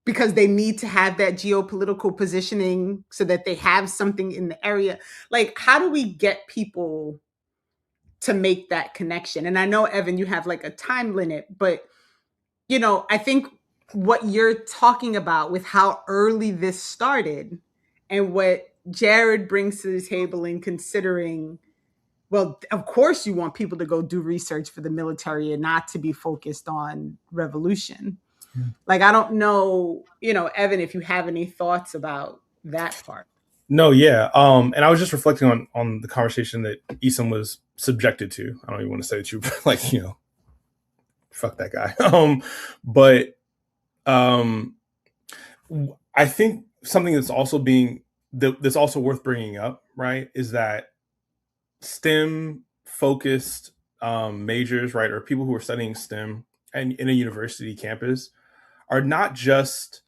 because they need to have that geopolitical positioning so that they have something in the area. Like, how do we get people to make that connection? And I know, Evan, you have like a time limit, but I think what you're talking about with how early this started and what Jared brings to the table in considering, well, of course you want people to go do research for the military and not to be focused on revolution. Like, I don't know, Evan, if you have any thoughts about that part. No, yeah. And I was just reflecting on the conversation that Essam was subjected to. I don't even want to say that you like, fuck that guy. But I think something that's also worth bringing up, right, is that STEM focused majors, right, or people who are studying STEM and in a university campus are not just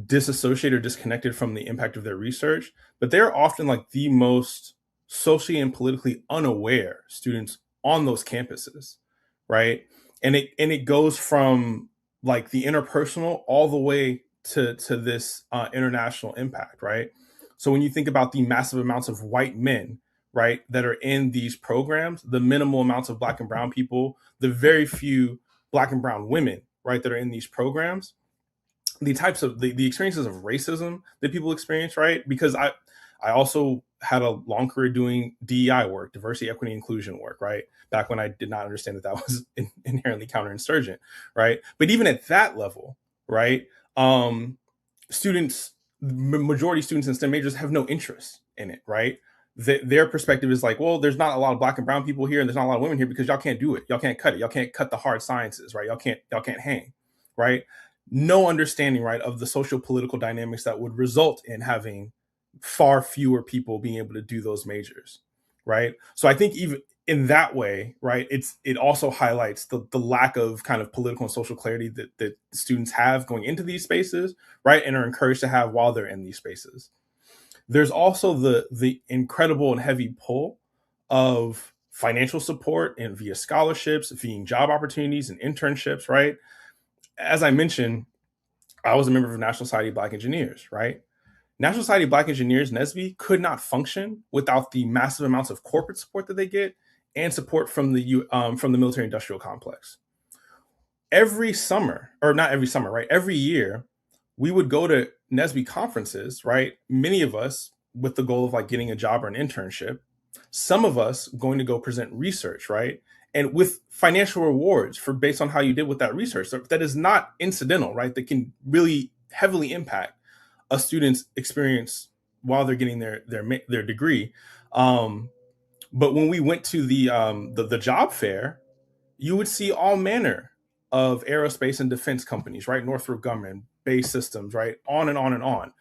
disassociated or disconnected from the impact of their research, but they're often like the most socially and politically unaware students on those campuses, right? And it goes from like the interpersonal all the way to this international impact, right? So when you think about the massive amounts of white men, right, that are in these programs, the minimal amounts of Black and brown people, the very few Black and brown women, right, that are in these programs, the types of the experiences of racism that people experience, right? Because I also had a long career doing DEI work, diversity, equity, inclusion work, right? Back when I did not understand that was inherently counterinsurgent, right? But even at that level, right, majority students in STEM majors have no interest in it, right? Their perspective is like, well, there's not a lot of Black and brown people here, and there's not a lot of women here because y'all can't do it. Y'all can't cut it. Y'all can't cut the hard sciences, right? Y'all can't hang, right? No understanding, right, of the social political dynamics that would result in having far fewer people being able to do those majors, right? So I think even in that way, right, it also highlights the lack of kind of political and social clarity that students have going into these spaces, right, and are encouraged to have while they're in these spaces. There's also the incredible and heavy pull of financial support and via scholarships, via job opportunities and internships, right? As I mentioned, I was a member of National Society of Black Engineers, right? National Society of Black Engineers, NSBE, could not function without the massive amounts of corporate support that they get and support from the military industrial complex. Every summer, or not every summer, right? Every year, we would go to NSBE conferences, right? Many of us with the goal of like getting a job or an internship. Some of us going to go present research, right? And with financial rewards for based on how you did with that research. So that is not incidental, right? That can really heavily impact a student's experience while they're getting their degree. But when we went to the job fair, you would see all manner of aerospace and defense companies, right? Northrop Grumman, Base Systems, right? On and on and on.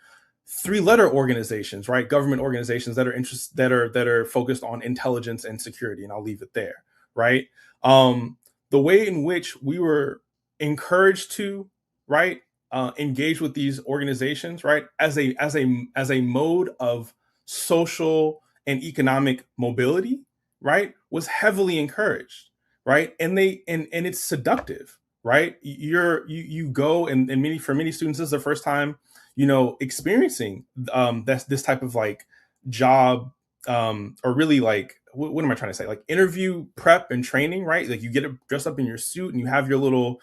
3-letter organizations, right? Government organizations that are focused on intelligence and security, and I'll leave it there, right? The way in which we were encouraged to, right, engage with these organizations, right, as a mode of social and economic mobility, right, was heavily encouraged, right, and it's seductive, right? You go and for many students, this is their first time, experiencing this type of like job, or really like what am I trying to say? Like interview prep and training, right? Like you get dressed up in your suit and you have your little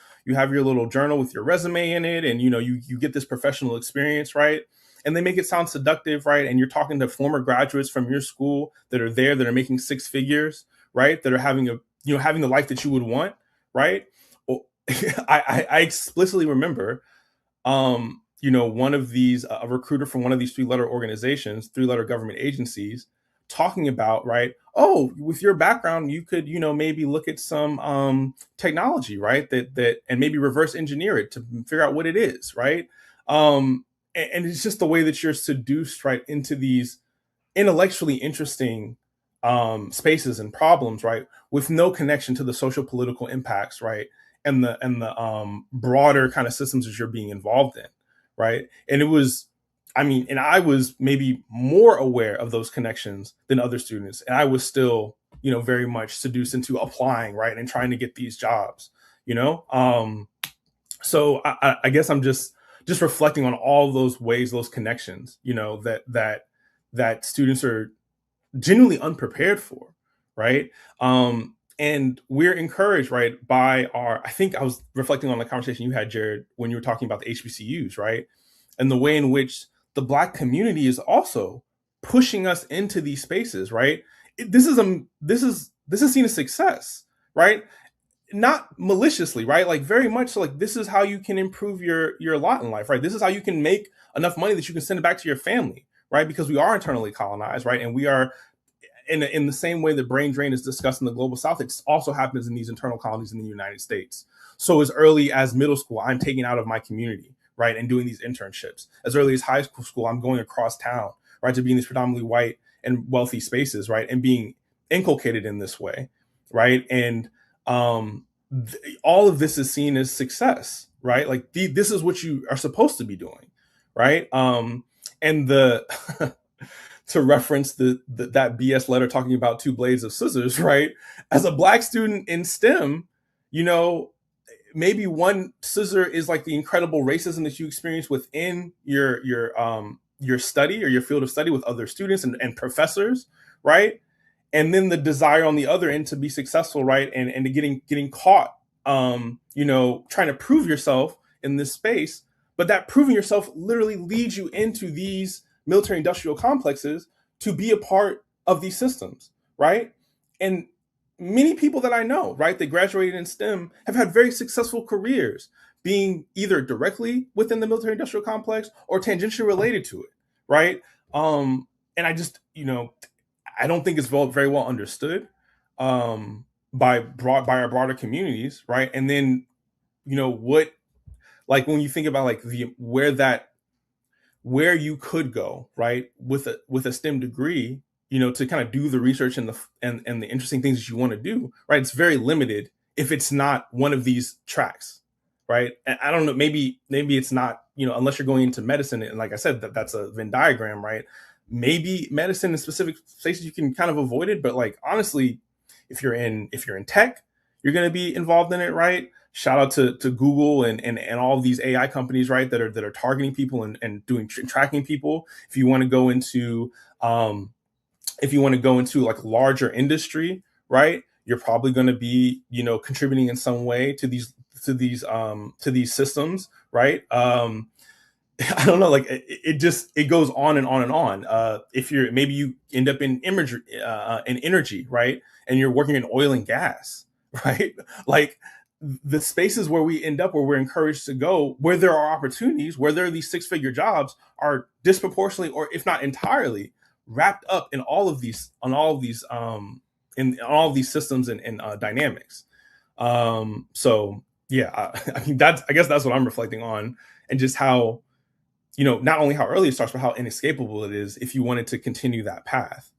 journal with your resume in it, and you get this professional experience, right? And they make it sound seductive, right? And you're talking to former graduates from your school that are making 6 figures, right? That are having having the life that you would want, right? Well, I explicitly remember, one of these, a recruiter from one of these 3-letter organizations, 3-letter government agencies, talking about, right, oh, with your background, you could, maybe look at some technology, right, that and maybe reverse engineer it to figure out what it is, right? And it's just the way that you're seduced, right, into these intellectually interesting spaces and problems, right, with no connection to the social political impacts, right? And the broader kind of systems that you're being involved in, right? And it was, I mean, and I was maybe more aware of those connections than other students, and I was still, you know, very much seduced into applying, right, and trying to get these jobs, you know. So I guess I'm just reflecting on all those ways, those connections, you know, that students are genuinely unprepared for, right? And we're encouraged, right, by our, I think I was reflecting on the conversation you had, Jared, when you were talking about the HBCUs, right? And the way in which the Black community is also pushing us into these spaces, right? This is seen as success, right? Not maliciously, right? Like very much so, like this is how you can improve your lot in life, right? This is how you can make enough money that you can send it back to your family, right? Because we are internally colonized, right? And we are in the same way that brain drain is discussed in the global South, it also happens in these internal colonies in the United States. So as early as middle school, I'm taking out of my community, right, and doing these internships. As early as high school, I'm going across town, right, to be in these predominantly white and wealthy spaces, right, and being inculcated in this way, right, and all of this is seen as success, right? Like this is what you are supposed to be doing, right? And the to reference that BS letter talking about two blades of scissors, right? As a Black student in STEM, you know, maybe one scissor is like the incredible racism that you experience within your study or your field of study with other students and professors, right? And then the desire on the other end to be successful, right? And to getting caught, you know, trying to prove yourself in this space. But that proving yourself literally leads you into these military industrial complexes to be a part of these systems, right? And many people that I know, right, they graduated in STEM have had very successful careers being either directly within the military industrial complex or tangentially related to it, right? And I just, you know, I don't think it's very well understood by our broader communities, right? And then, you know, what, like when you think about like where you could go, right, with a STEM degree, you know, to kind of do the research and the interesting things that you want to do, right? It's very limited if it's not one of these tracks, right? And I don't know, maybe it's not, you know, unless you're going into medicine, and like I said, that's a Venn diagram, right? Maybe medicine in specific places you can kind of avoid it, but like honestly, if you're in tech, you're going to be involved in it, right? Shout out to Google and all of these AI companies, right, that are targeting people and doing tracking people. If you want to go into like larger industry, right, you're probably going to be, you know, contributing in some way to these systems, right? I don't know, like it goes on and on and on. If maybe you end up in energy, right, and you're working in oil and gas, right, like the spaces where we end up, where we're encouraged to go, where there are opportunities, where there are these 6-figure jobs, are disproportionately, or if not entirely, wrapped up in all of these systems and dynamics. So yeah, I mean I guess that's what I'm reflecting on, and just how, you know, not only how early it starts, but how inescapable it is if you wanted to continue that path.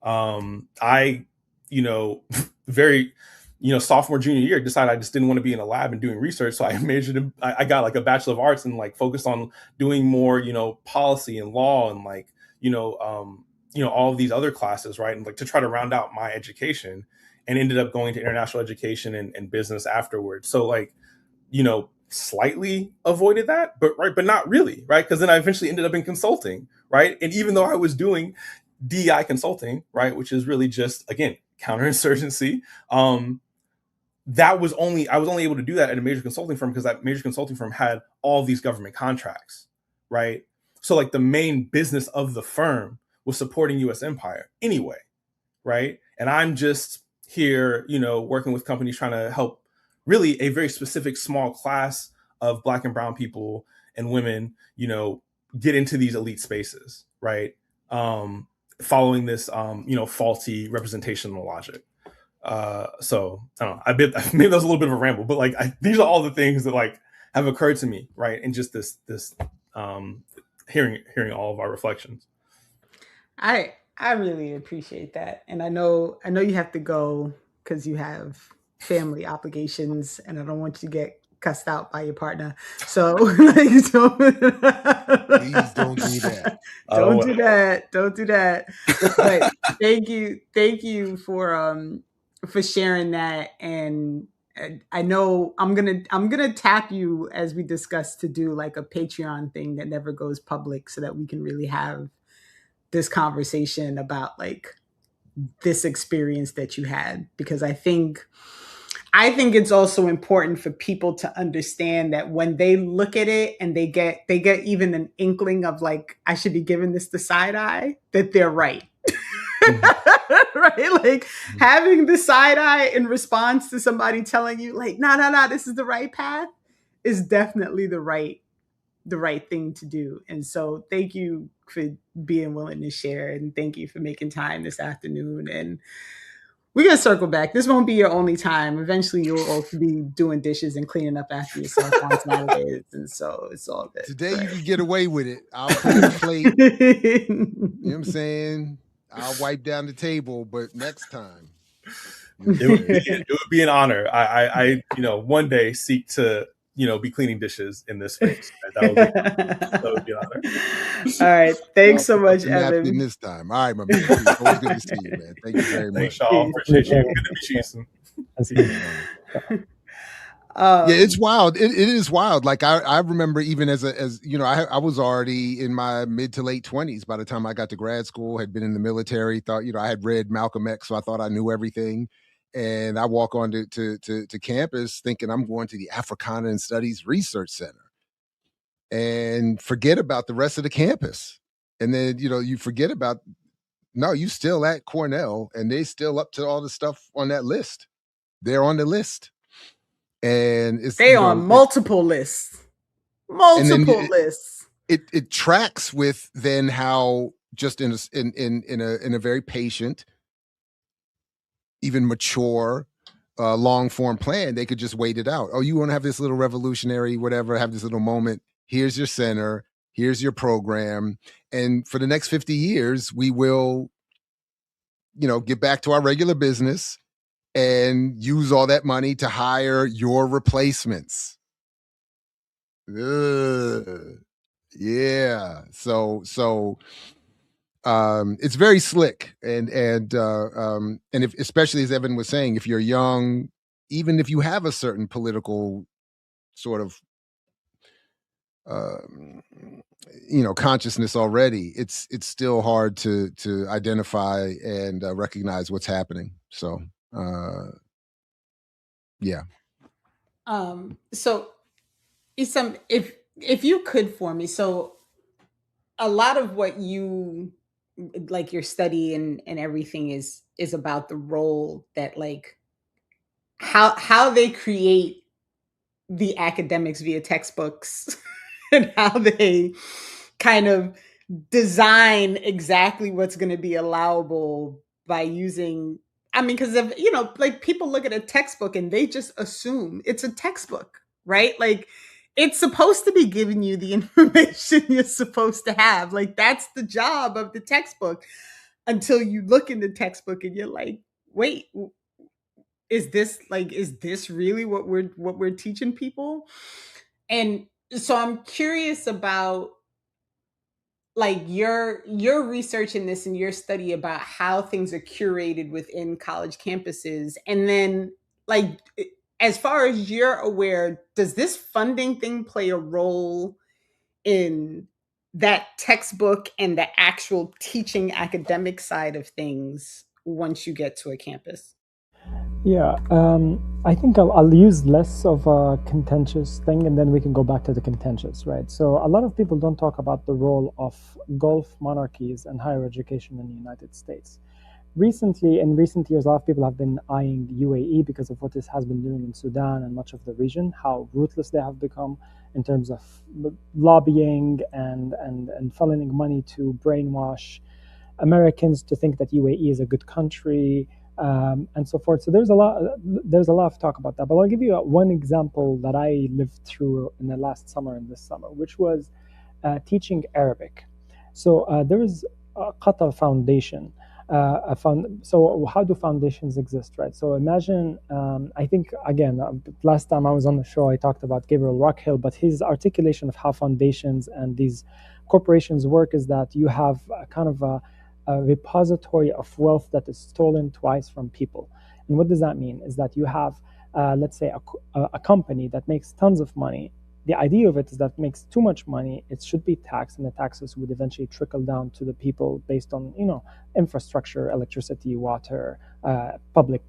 I, you know, very, you know, sophomore, junior year, decided I just didn't want to be in a lab and doing research. So I I got like a Bachelor of Arts and like focused on doing more, you know, policy and law and like, you know, all of these other classes, right? And like to try to round out my education, and ended up going to international education and business afterwards. So like, you know, slightly avoided that, but not really, right? Because then I eventually ended up in consulting, right? And even though I was doing DEI consulting, right, which is really just, again, counterinsurgency, I was only able to do that at a major consulting firm because that major consulting firm had all these government contracts, right? So like the main business of the firm was supporting U.S. empire anyway, right? And I'm just here, you know, working with companies trying to help really a very specific small class of Black and brown people and women, you know, get into these elite spaces, right? Following this, you know, faulty representational logic. So I don't know. Maybe that was a little bit of a ramble, but like these are all the things that like have occurred to me, right? And just this hearing all of our reflections. I really appreciate that, and I know you have to go because you have family obligations, and I don't want you to get cussed out by your partner. So, like, don't, Please don't do that. Don't do that. Don't do that. But thank you for sharing that. And I know I'm gonna tap you as we discuss to do like a Patreon thing that never goes public, so that we can really have this conversation about like this experience that you had, because I think it's also important for people to understand that when they look at it and they get even an inkling of like, I should be giving this the side eye, that they're right. Right? Like having the side eye in response to somebody telling you like, no, this is the right path, is definitely the right thing to do. And so thank you for being willing to share, and thank you for making time this afternoon. And we're going to circle back. This won't be your only time. Eventually you'll also be doing dishes and cleaning up after yourself on Saturdays. And so it's all good. Today you can get away with it. I'll put the plate. You know what I'm saying? I'll wipe down the table, but next time. It would be an honor. I one day seek to, be cleaning dishes in this space. That would be an honor. All right. Thanks so much, Evan. This time. All right, my man. It's always good to see you, man. Thank you very much. Thanks, y'all. Appreciate you. Good to meet you. Yeah, it's wild. It is wild. Like I remember even as I was already in my mid to late 20s by the time I got to grad school, had been in the military, thought, I had read Malcolm X, so I thought I knew everything. And I walk on to campus thinking I'm going to the Africana and Studies Research Center and forget about the rest of the campus. And then, you forget about, no, you still at Cornell and they still up to all the stuff on that list. They're on the list. And it's on multiple lists. Lists. It tracks with then how just in a very patient, even mature, long form plan, they could just wait it out. Oh, you want to have this little revolutionary, whatever, have this little moment. Here's your center. Here's your program. And for the next 50 years, we will, get back to our regular business and use all that money to hire your replacements. Yeah. So it's very slick, and if, especially as Evan was saying, if you're young, even if you have a certain political sort of consciousness already, it's still hard to identify and recognize what's happening. So yeah. So Essam, if you could for me, so a lot of what you like your study and everything is about the role that like how they create the academics via textbooks and how they kind of design exactly what's going to be allowable by using, because of, like people look at a textbook and they just assume it's a textbook, right? Like it's supposed to be giving you the information you're supposed to have. Like that's the job of the textbook, until you look in the textbook and you're like, wait, is this really what we're teaching people? And so I'm curious about like your research in this and your study about how things are curated within college campuses. And then like, as far as you're aware, does this funding thing play a role in that textbook and the actual teaching academic side of things once you get to a campus? Yeah, I think I'll use less of a contentious thing, and then we can go back to the contentious, right? So a lot of people don't talk about the role of Gulf monarchies and higher education in the United States. In recent years, a lot of people have been eyeing UAE because of what this has been doing in Sudan and much of the region, how ruthless they have become in terms of lobbying and funneling money to brainwash Americans to think that UAE is a good country, and so forth. So there's a lot of talk about that. But I'll give you one example that I lived through in the last summer and this summer, which was teaching Arabic. So there was a Qatar Foundation So how do foundations exist, right? So imagine, I think, again, last time I was on the show, I talked about Gabriel Rockhill, but his articulation of how foundations and these corporations work is that you have a kind of a repository of wealth that is stolen twice from people. And what does that mean? Is that you have, let's say, a company that makes tons of money. The idea of it is that it makes too much money, it should be taxed, and the taxes would eventually trickle down to the people based on, infrastructure, electricity, water, public,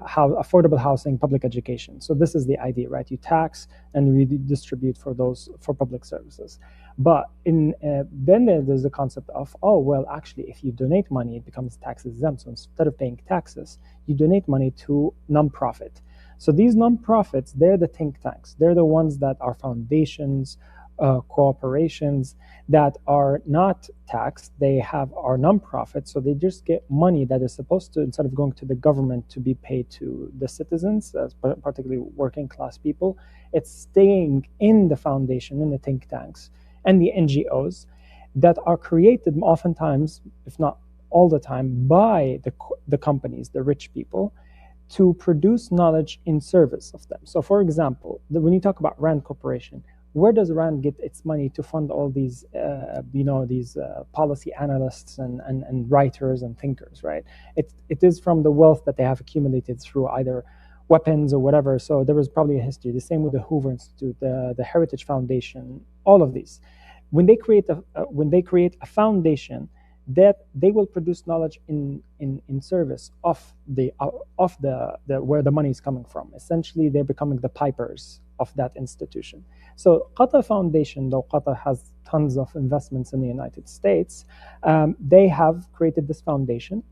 how affordable housing, public education. So this is the idea, right? You tax and redistribute for public services. But then there's the concept of, oh, well, actually, if you donate money, it becomes tax exempt. So instead of paying taxes, you donate money to nonprofit. So these nonprofits, they're the think tanks. They're the ones that are foundations, corporations that are not taxed. They are nonprofits, so they just get money that is supposed to, instead of going to the government, to be paid to the citizens, particularly working class people. It's staying in the foundation, in the think tanks, and the NGOs that are created oftentimes, if not all the time, by the companies, the rich people, to produce knowledge in service of them. So for example, when you talk about RAND Corporation, where does RAND get its money to fund all these, policy analysts and writers and thinkers, right? It is from the wealth that they have accumulated through either weapons or whatever. So there was probably a history. The same with the Hoover Institute, the Heritage Foundation, all of these. When they create a foundation, that they will produce knowledge in service of the where the money is coming from. Essentially, they're becoming the pipers of that institution. So Qatar Foundation, though Qatar has tons of investments in the United States, they have created this foundation,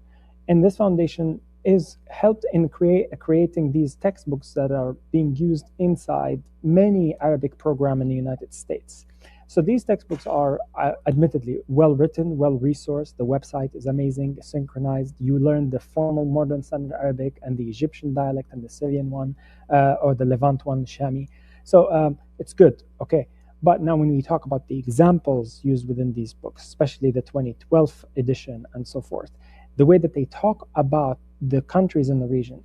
and this foundation is helped in creating these textbooks that are being used inside many Arabic programs in the United States. So these textbooks are admittedly well written, well resourced. The website is amazing, synchronized. You learn the formal modern standard Arabic and the Egyptian dialect and the Syrian one, or the Levant one, Shami. So it's good, okay. But now when we talk about the examples used within these books, especially the 2012 edition and so forth, the way that they talk about the countries in the region,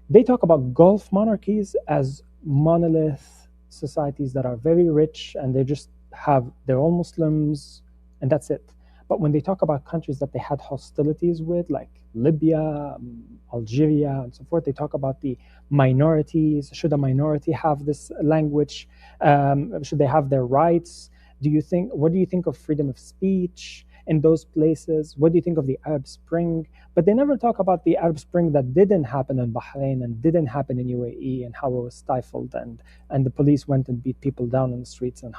they talk about Gulf monarchies as monolith societies that are very rich and they're all Muslims and that's it. But when they talk about countries that they had hostilities with, like Libya, Algeria, and so forth, they talk about the minorities. Should a minority have this language? Should they have their rights? What do you think of freedom of speech in those places? What do you think of the Arab Spring? But they never talk about the Arab Spring that didn't happen in Bahrain and didn't happen in UAE, and how it was stifled and the police went and beat people down on the streets and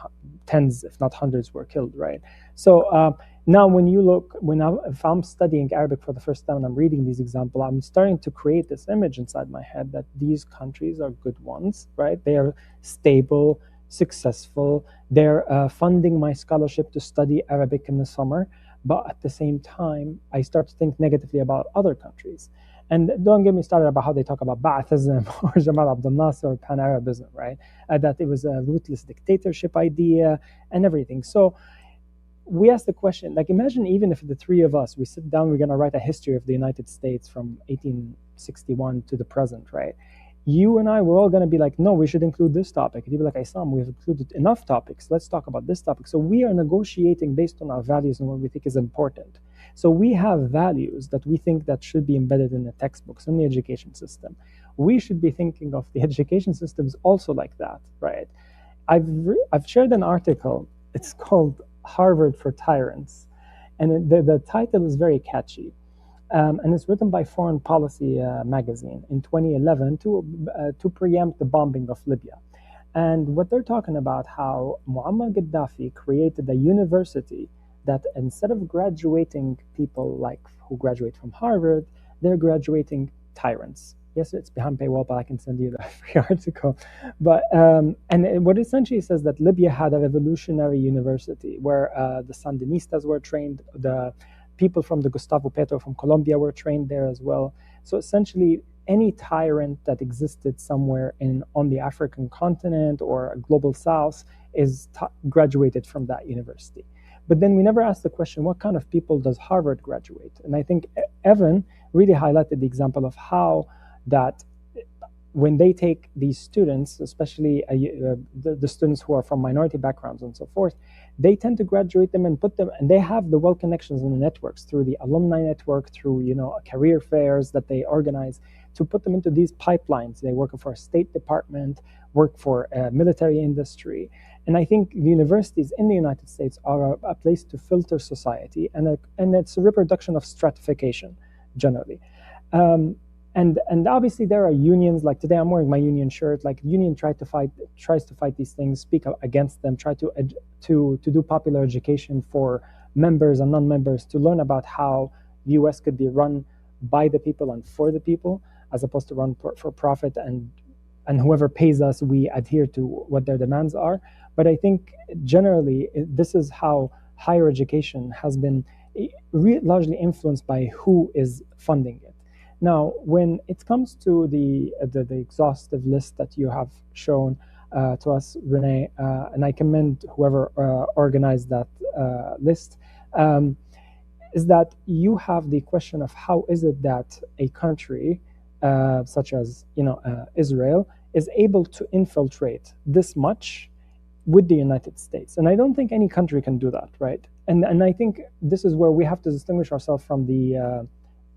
tens, if not hundreds, were killed, right? So now if I'm studying Arabic for the first time and I'm reading these examples, I'm starting to create this image inside my head that these countries are good ones, right? They are stable, successful. They're funding my scholarship to study Arabic in the summer. But at the same time, I start to think negatively about other countries. And don't get me started about how they talk about Ba'athism or Jamal Abdel Nasser or Pan-Arabism, right? That it was a ruthless dictatorship idea and everything. So we ask the question, like, imagine even if the three of us, we sit down, we're going to write a history of the United States from 1861 to the present, right? You and I, we're all going to be like, no, we should include this topic. And you'd be like, Essam, we've included enough topics. Let's talk about this topic. So we are negotiating based on our values and what we think is important. So we have values that we think that should be embedded in the textbooks, in the education system. We should be thinking of the education systems also like that, right? I've shared an article. It's called Harvard for Tyrants. And the title is very catchy. And it's written by Foreign Policy magazine in 2011 to preempt the bombing of Libya. And what they're talking about, how Muammar Gaddafi created a university that instead of graduating people like who graduate from Harvard, they're graduating tyrants. Yes, it's behind paywall, but I can send you the free article. But and what essentially says that Libya had a revolutionary university where the Sandinistas were trained, the people from the Gustavo Petro from Colombia were trained there as well. So essentially, any tyrant that existed somewhere on the African continent or global south is graduated from that university. But then we never ask the question, what kind of people does Harvard graduate? And I think Evan really highlighted the example of how that when they take these students, especially the students who are from minority backgrounds and so forth, they tend to graduate them and put them, and they have the well connections in the networks through the alumni network, through career fairs that they organize, to put them into these pipelines. They work for a state department, work for a military industry. And I think the universities in the United States are a place to filter society, and it's a reproduction of stratification generally. And obviously there are unions. Like today, I'm wearing my union shirt. Like union tries to fight these things, speak against them, try to do popular education for members and non-members to learn about how the U.S. could be run by the people and for the people, as opposed to run for profit, and whoever pays us, we adhere to what their demands are. But I think generally this is how higher education has been largely influenced by who is funding it. Now, when it comes to the exhaustive list that you have shown to us, Renee, and I commend whoever organized that list, is that you have the question of how is it that a country such as Israel is able to infiltrate this much with the United States. And I don't think any country can do that, right? And I think this is where we have to distinguish ourselves from the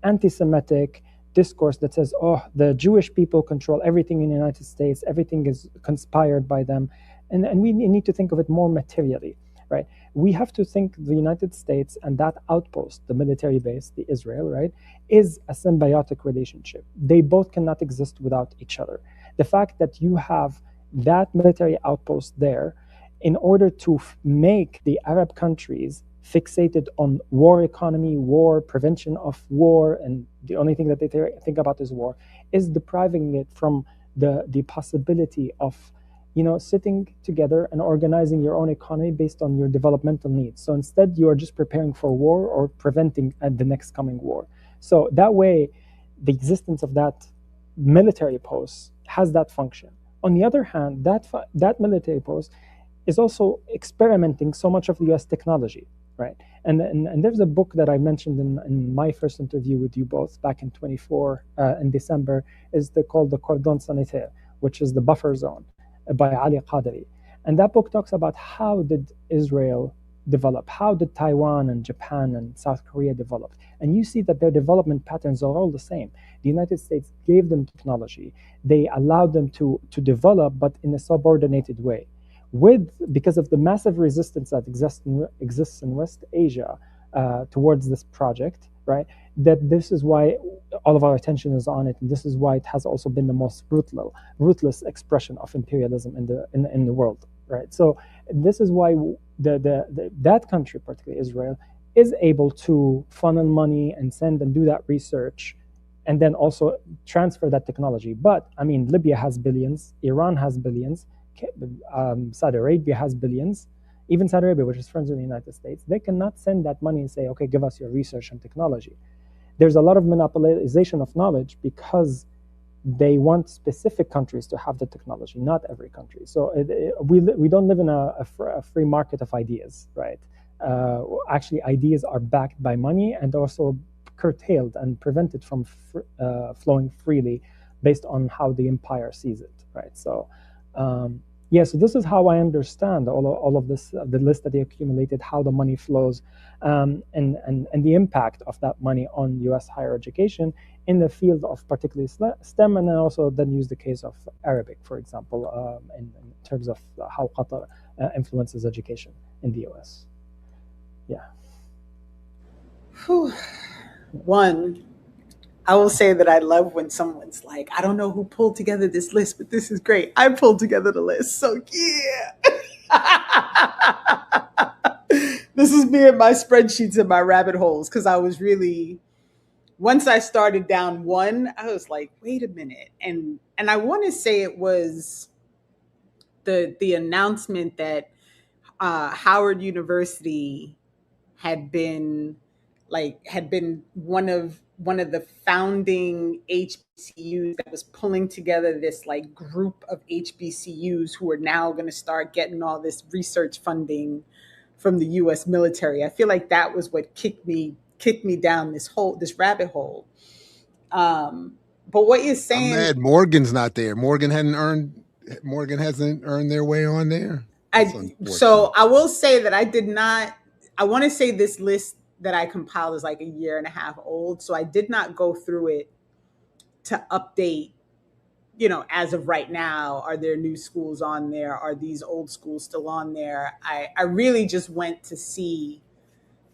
anti-Semitic discourse that says, oh, the Jewish people control everything in the United States, everything is conspired by them. And we need to think of it more materially, right? We have to think the United States and that outpost, the military base, the Israel, right, is a symbiotic relationship. They both cannot exist without each other. The fact that you have that military outpost there in order to make the Arab countries fixated on war economy, war, prevention of war, and the only thing that they think about is war, is depriving it from the possibility of sitting together and organizing your own economy based on your developmental needs. So instead, you are just preparing for war or preventing the next coming war. So that way, the existence of that military post has that function. On the other hand, that military post is also experimenting so much of the US technology, right? And there's a book that I mentioned in my first interview with you both back in 24 in December, called The Cordon Sanitaire, which is the buffer zone by Ali Qadri. And that book talks about how did Israel develop, how did Taiwan and Japan and South Korea develop. And you see that their development patterns are all the same. The United States gave them technology. They allowed them to develop, but in a subordinated way. Because of the massive resistance that exists in West Asia towards this project, right? That this is why all of our attention is on it, and this is why it has also been the most ruthless expression of imperialism in the world, right? So this is why that country, particularly Israel, is able to funnel money and send and do that research, and then also transfer that technology. But I mean, Libya has billions, Iran has billions. Saudi Arabia has billions. Even Saudi Arabia, which is friends with the United States, they cannot send that money and say, okay, give us your research and technology. There's a lot of monopolization of knowledge because they want specific countries to have the technology, not every country. So we don't live in a free market of ideas, right? Actually, ideas are backed by money and also curtailed and prevented from flowing freely based on how the empire sees it, right? So so this is how I understand all of this, the list that they accumulated, how the money flows, and the impact of that money on U.S. higher education in the field of particularly STEM, and then also use the case of Arabic, for example, in terms of how Qatar influences education in the U.S. Yeah. Whew. One, I will say that I love when someone's like, I don't know who pulled together this list, but this is great. I pulled together the list. So yeah. This is me and my spreadsheets and my rabbit holes, because I was really, once I started down one, I was like, wait a minute. And I want to say it was the announcement that Howard University had been one of the founding HBCUs that was pulling together this like group of HBCUs who are now going to start getting all this research funding from the US military. I feel like that was what kicked me down this rabbit hole. But what you're I'm saying, mad Morgan's not there. Morgan hasn't earned their way on there. That's so unfortunate. I will say that I want to say this list that I compiled is like a year and a half old. So I did not go through it to update, as of right now, are there new schools on there? Are these old schools still on there? I really just went to see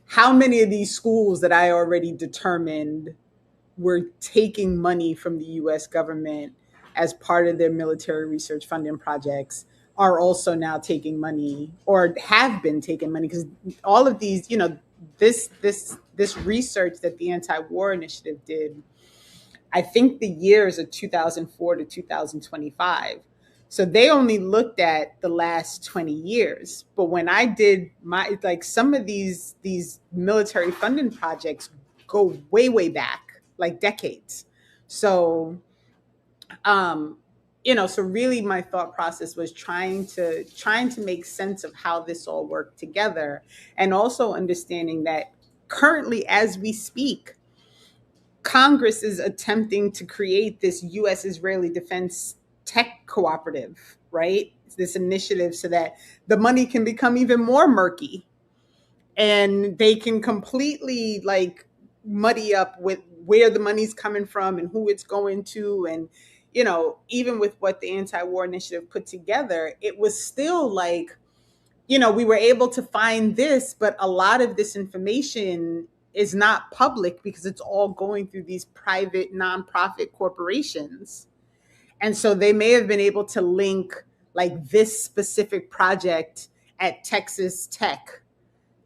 how many of these schools that I already determined were taking money from the US government as part of their military research funding projects are also now taking money or have been taking money, because all of these, this research that the anti-war initiative did, I think the years are 2004 to 2025. So they only looked at the last 20 years. But when I did some of these military funding projects go way back, like decades. So so really my thought process was trying to make sense of how this all worked together, and also understanding that currently as we speak, Congress is attempting to create this US Israeli defense tech cooperative, right? This initiative so that the money can become even more murky and they can completely muddy up with where the money's coming from and who it's going to. And, even with what the anti-war initiative put together, it was still we were able to find this, but a lot of this information is not public because it's all going through these private nonprofit corporations. And so they may have been able to link this specific project at Texas Tech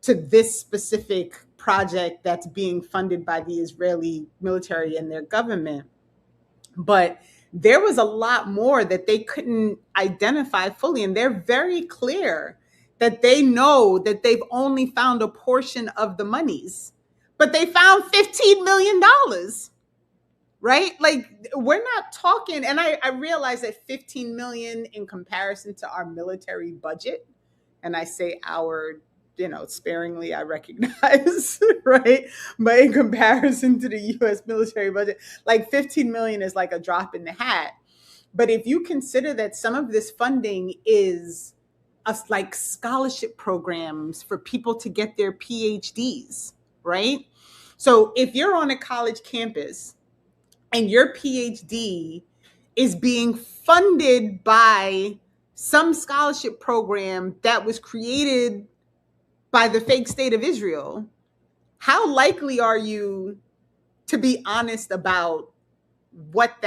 to this specific project that's being funded by the Israeli military and their government. But there was a lot more that they couldn't identify fully. And they're very clear that they know that they've only found a portion of the monies, but they found $15 million, right? We're not talking, and I realize that 15 million in comparison to our military budget, and I say our, sparingly, I recognize, right? But in comparison to the US military budget, 15 million is like a drop in the hat. But if you consider that some of this funding is scholarship programs for people to get their PhDs, right? So if you're on a college campus and your PhD is being funded by some scholarship program that was created by the fake state of Israel, how likely are you to be honest about what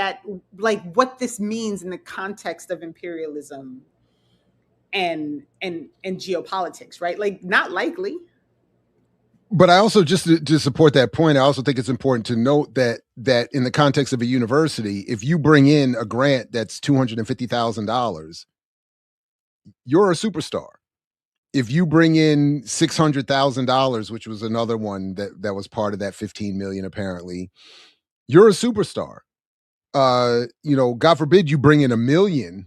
this means in the context of imperialism and geopolitics, right? Not likely. But I also, just to support that point, I also think it's important to note that in the context of a university, if you bring in a grant that's $250,000, you're a superstar. If you bring in $600,000, which was another one that was part of that 15 million, apparently, you're a superstar. God forbid you bring in $1 million,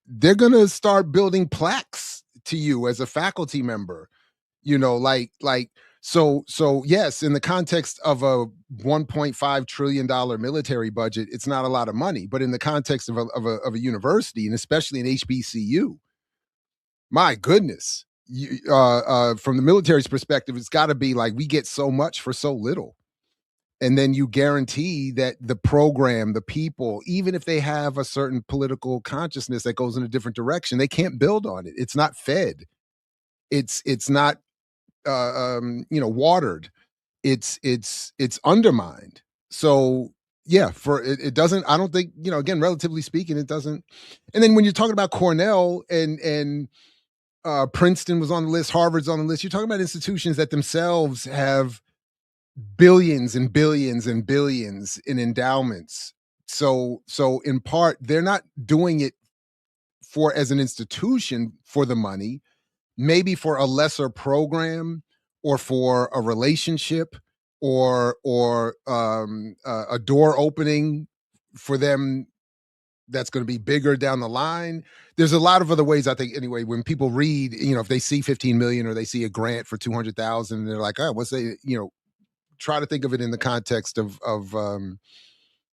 they're gonna start building plaques to you as a faculty member. So yes, in the context of a $1.5 trillion military budget, it's not a lot of money. But in the context of a university, and especially an HBCU, my goodness, from the military's perspective, it's got to be we get so much for so little. And then you guarantee that the program, the people, even if they have a certain political consciousness that goes in a different direction, they can't build on it. It's not fed. It's not watered. It's undermined. So yeah, it doesn't, I don't think, again, relatively speaking, it doesn't. And then when you're talking about Cornell and Princeton was on the list, Harvard's on the list, you're talking about institutions that themselves have billions and billions and billions in endowments. So in part, they're not doing it as an institution for the money, maybe for a lesser program or for a relationship or a door opening for them that's going to be bigger down the line. There's a lot of other ways, I think, anyway, when people read, if they see 15 million or they see a grant for 200,000, they're like, oh, what's they, try to think of it in the context of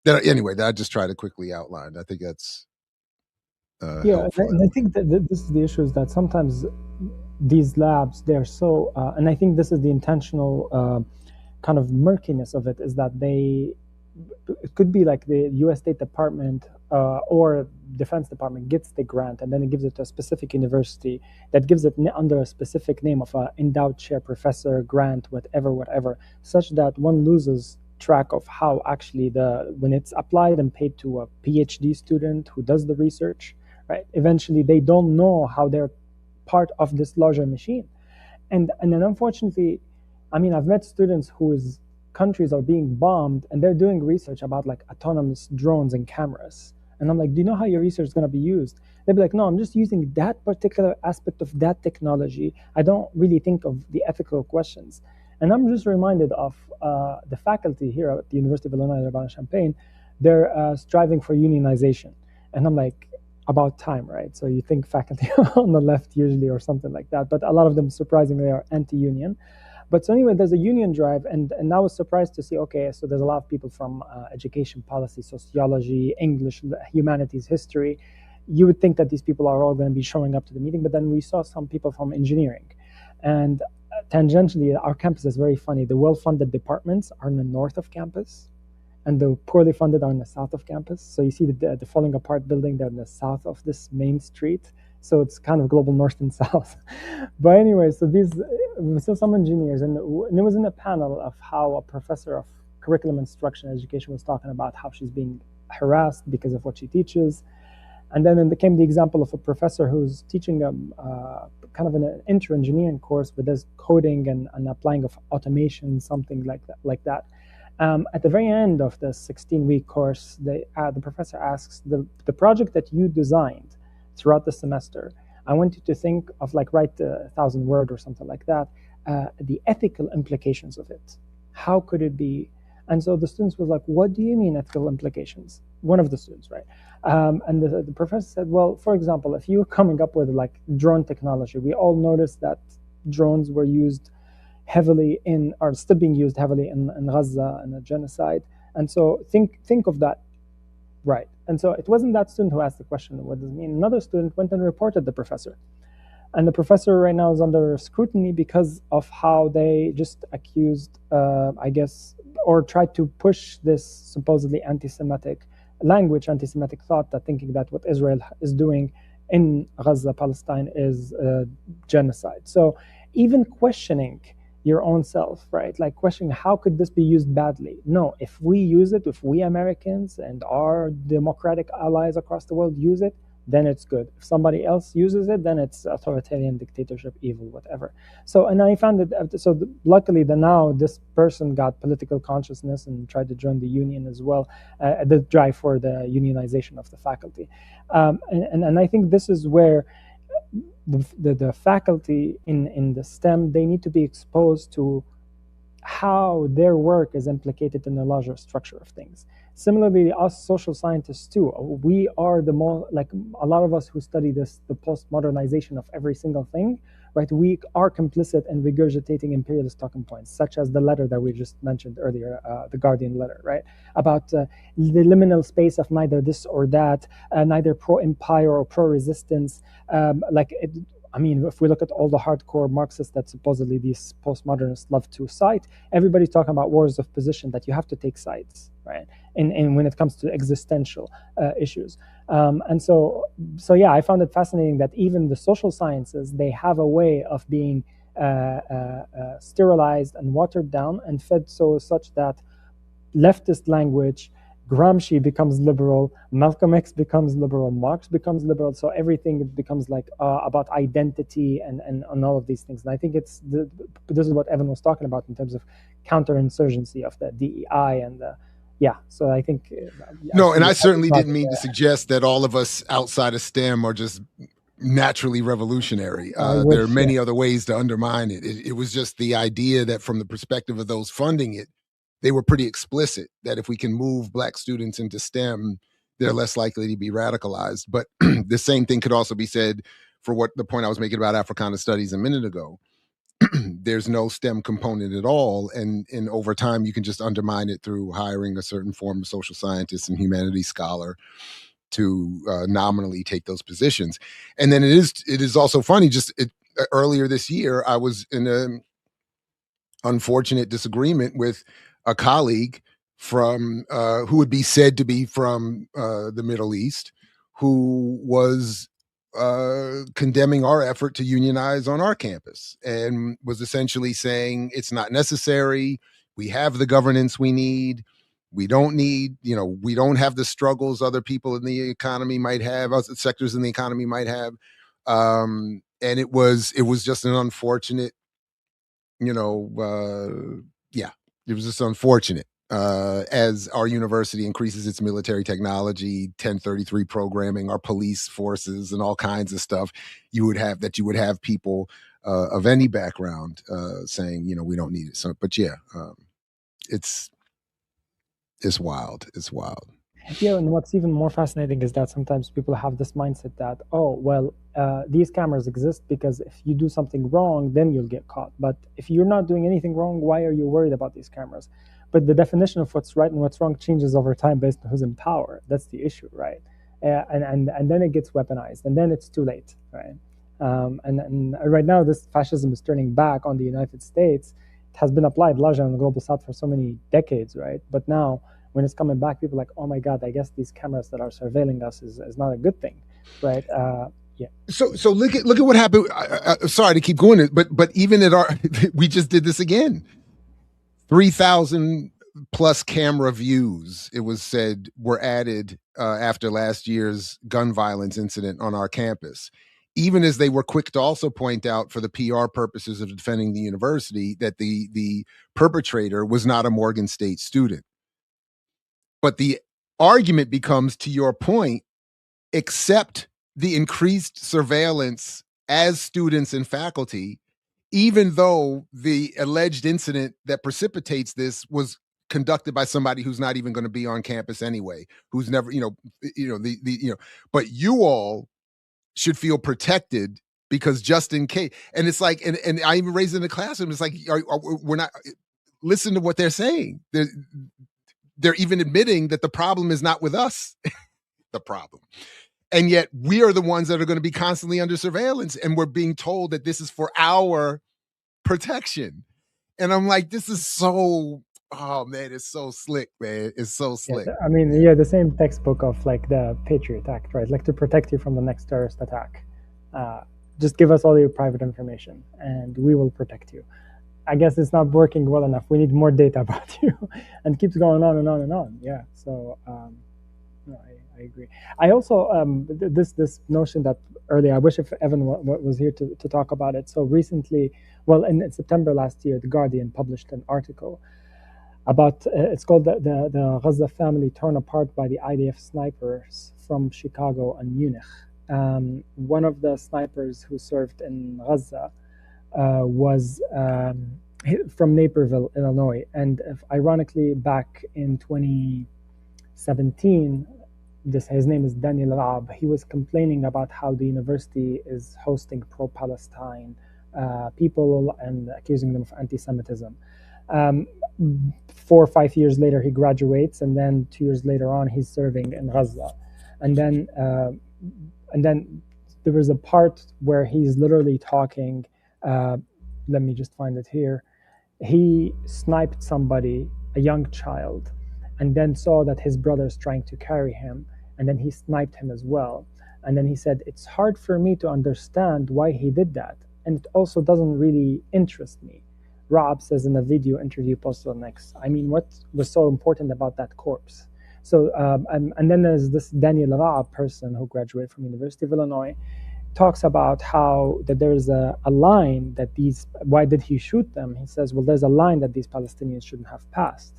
that anyway, that I just try to quickly outline. I think that's helpful. And I think that this is the issue, is that sometimes these labs, they're so, and I think this is the intentional kind of murkiness of it, is that it could be like the U.S. State Department or Defense Department gets the grant, and then it gives it to a specific university that gives it under a specific name of a endowed chair, professor, grant, whatever, such that one loses track of how actually when it's applied and paid to a PhD student who does the research, right? Eventually, they don't know how they're part of this larger machine, and then unfortunately, I mean, I've met students whose countries are being bombed and they're doing research about like autonomous drones and cameras. And I'm like, do you know how your research is going to be used? They'd be like, no, I'm just using that particular aspect of that technology. I don't really think of the ethical questions. And I'm just reminded of the faculty here at the University of Illinois Urbana-Champaign. They're striving for unionization. And I'm like, about time, right? So you think faculty on the left usually or something like that, but a lot of them surprisingly are anti-union. But so anyway, there's a union drive, and I was surprised to see, okay, so there's a lot of people from education policy, sociology, English, humanities, history. You would think that these people are all going to be showing up to the meeting, but then we saw some people from engineering. And tangentially, our campus is very funny. The well-funded departments are in the north of campus, and the poorly funded are in the south of campus. So you see the falling apart building, they're in the south of this main street. So it's kind of global north and south. But anyway, so we saw some engineers, and it was in a panel of how a professor of curriculum instruction education was talking about how she's being harassed because of what she teaches. And then there came the example of a professor who's teaching kind of an inter-engineering course with this coding and applying of automation, something like that. At the very end of the 16-week course, the professor asks, the project that you designed throughout the semester, I want you to think of write 1,000 word or something like that, the ethical implications of it. How could it be? And so the students was like, what do you mean ethical implications? One of the students, right? And the professor said, well, for example, if you were coming up with drone technology, we all noticed that drones were used heavily are still being used heavily in Gaza and the genocide. And so think of that, right? And so it wasn't that student who asked the question, what does it mean? Another student went and reported the professor. And the professor right now is under scrutiny because of how they just accused, I guess, or tried to push this supposedly anti-Semitic language, anti-Semitic thought, that thinking that what Israel is doing in Gaza, Palestine, is genocide. So even questioning your own self, right? Questioning how could this be used badly? No, if we use it, if we Americans and our democratic allies across the world use it, then it's good. If somebody else uses it, then it's authoritarian, dictatorship, evil, whatever. So, and I found that, luckily now this person got political consciousness and tried to join the union as well, the drive for the unionization of the faculty. And I think this is where the faculty in the STEM, they need to be exposed to how their work is implicated in the larger structure of things. Similarly, us social scientists too, we are the more, a lot of us who study the post-modernization of every single thing, right? We are complicit in regurgitating imperialist talking points, such as the letter that we just mentioned earlier, the Guardian letter, right? About the liminal space of neither this or that, neither pro-empire or pro-resistance. If we look at all the hardcore Marxists that supposedly these postmodernists love to cite, everybody's talking about wars of position, that you have to take sides, right? And when it comes to existential issues. And so yeah, I found it fascinating that even the social sciences, they have a way of being sterilized and watered down and fed such that leftist language, Gramsci becomes liberal, Malcolm X becomes liberal, Marx becomes liberal. So everything becomes about identity and all of these things. And I think this is what Evan was talking about in terms of counterinsurgency of the DEI and so I think no, and I certainly didn't mean to suggest that all of us outside of STEM are just naturally revolutionary. There are many other ways to undermine it. It was just the idea that from the perspective of those funding it, they were pretty explicit that if we can move Black students into STEM, they're less likely to be radicalized. But the same thing could also be said for what the point I was making about Africana studies a minute ago. There's no STEM component at all, and over time you can just undermine it through hiring a certain form of social scientist and humanities scholar to nominally take those positions. And then it is also funny, earlier this year I was in an unfortunate disagreement with a colleague from who would be said to be from the Middle East, who was condemning our effort to unionize on our campus, and was essentially saying it's not necessary. We have the governance we need. We don't need, we don't have the struggles other people in the economy might have, other sectors in the economy might have. And it was just an unfortunate, it was just unfortunate. As our university increases its military technology, 1033 programming, our police forces, and all kinds of stuff, you would have people of any background saying, we don't need it. So, but it's wild. It's wild. Yeah, and what's even more fascinating is that sometimes people have this mindset that, these cameras exist because if you do something wrong, then you'll get caught. But if you're not doing anything wrong, why are you worried about these cameras? But the definition of what's right and what's wrong changes over time based on who's in power. That's the issue, right? And then it gets weaponized, and then it's too late, right? And right now, this fascism is turning back on the United States. It has been applied largely on the global south for so many decades, right? But now, when it's coming back, people are like, oh my God, I guess these cameras that are surveilling us is not a good thing, right? Yeah. So look at what happened. Sorry to keep going, but even at we just did this again. 3,000 plus camera views, it was said, were added after last year's gun violence incident on our campus. Even as they were quick to also point out, for the PR purposes of defending the university, that the perpetrator was not a Morgan State student. But the argument becomes, to your point, accept the increased surveillance as students and faculty, even though the alleged incident that precipitates this was conducted by somebody who's not even going to be on campus anyway, who's never, but you all should feel protected because just in case. And it's like, and I even raised it in the classroom, it's like, we're not, listen to what they're saying. They're even admitting that the problem is not with us, the problem. And yet we are the ones that are going to be constantly under surveillance, and we're being told that this is for our protection. And I'm like, this is so, oh man, it's so slick, man. It's so slick. Yeah, the same textbook of like the Patriot Act, right? Like, to protect you from the next terrorist attack. Just give us all your private information and we will protect you. I guess it's not working well enough. We need more data about you, and keeps going on and on and on. Yeah. So, no, I agree. I also this notion that earlier, I wish if Evan was here to talk about it. So recently, well, in September last year, The Guardian published an article about it's called the Gaza family torn apart by the IDF snipers from Chicago and Munich. One of the snipers who served in Gaza was from Naperville, Illinois, and ironically, back in 2017. His name is Daniel Raab. He was complaining about how the university is hosting pro-Palestine people and accusing them of anti-Semitism. 4 or 5 years later, he graduates, and then 2 years later on, he's serving in Gaza. And then there was a part where he's literally talking. Let me just find it here. He sniped somebody, a young child, and then saw that his brother's trying to carry him, and then he sniped him as well. And then he said, it's hard for me to understand why he did that, and it also doesn't really interest me. Rob says in a video interview posted on X, I mean, what was so important about that corpse? So, and then there's this Daniel Raab person who graduated from University of Illinois, talks about how that there's a line that why did he shoot them? He says, well, there's a line that these Palestinians shouldn't have passed.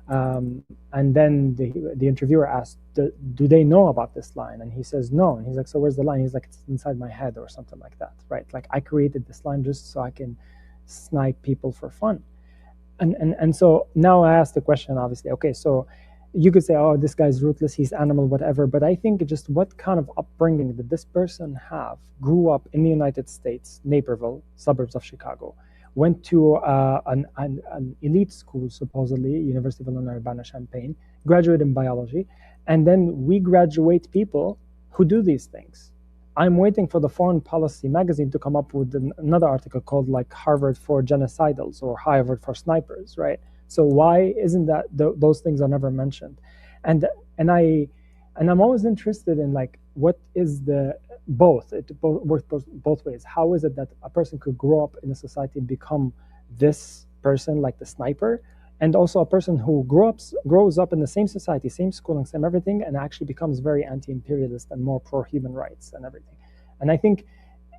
And then the interviewer asked, do they know about this line? And he says, no. And he's like, so where's the line? He's like, it's inside my head or something like that, right? Like, I created this line just so I can snipe people for fun. And so now I ask the question, obviously, okay, so you could say, oh, this guy's ruthless, he's animal, whatever. But I think just what kind of upbringing did this person have? Grew up in the United States, Naperville, suburbs of Chicago, went to an elite school, supposedly, University of Illinois Urbana-Champaign, graduated in biology. And then we graduate people who do these things. I'm waiting for the Foreign Policy magazine to come up with another article called like Harvard for Genocidals or Harvard for Snipers, right? So why isn't that those things are never mentioned? And I'm always interested in like what is the both. It works both ways. How is it that a person could grow up in a society and become this person like the sniper, and also a person who grows up in the same society, same schooling, same everything, and actually becomes very anti-imperialist and more pro-human rights and everything. And I think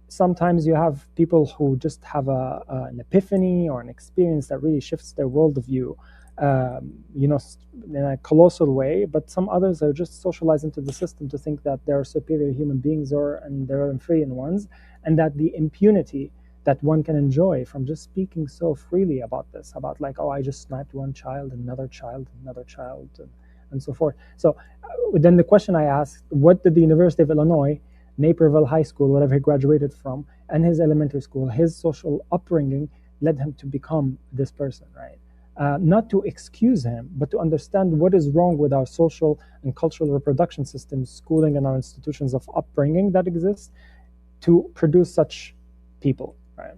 sometimes you have people who just have an epiphany or an experience that really shifts their worldview, in a colossal way. But some others are just socialized into the system to think that they're superior human beings and they're inferior ones, and that the impunity that one can enjoy from just speaking so freely about this, about like, oh, I just sniped one child, another child, and so forth. So then the question I asked, what did the University of Illinois, Naperville High School, whatever he graduated from, and his elementary school, his social upbringing led him to become this person, right? Not to excuse him, but to understand what is wrong with our social and cultural reproduction systems, schooling, and our institutions of upbringing that exist to produce such people, right?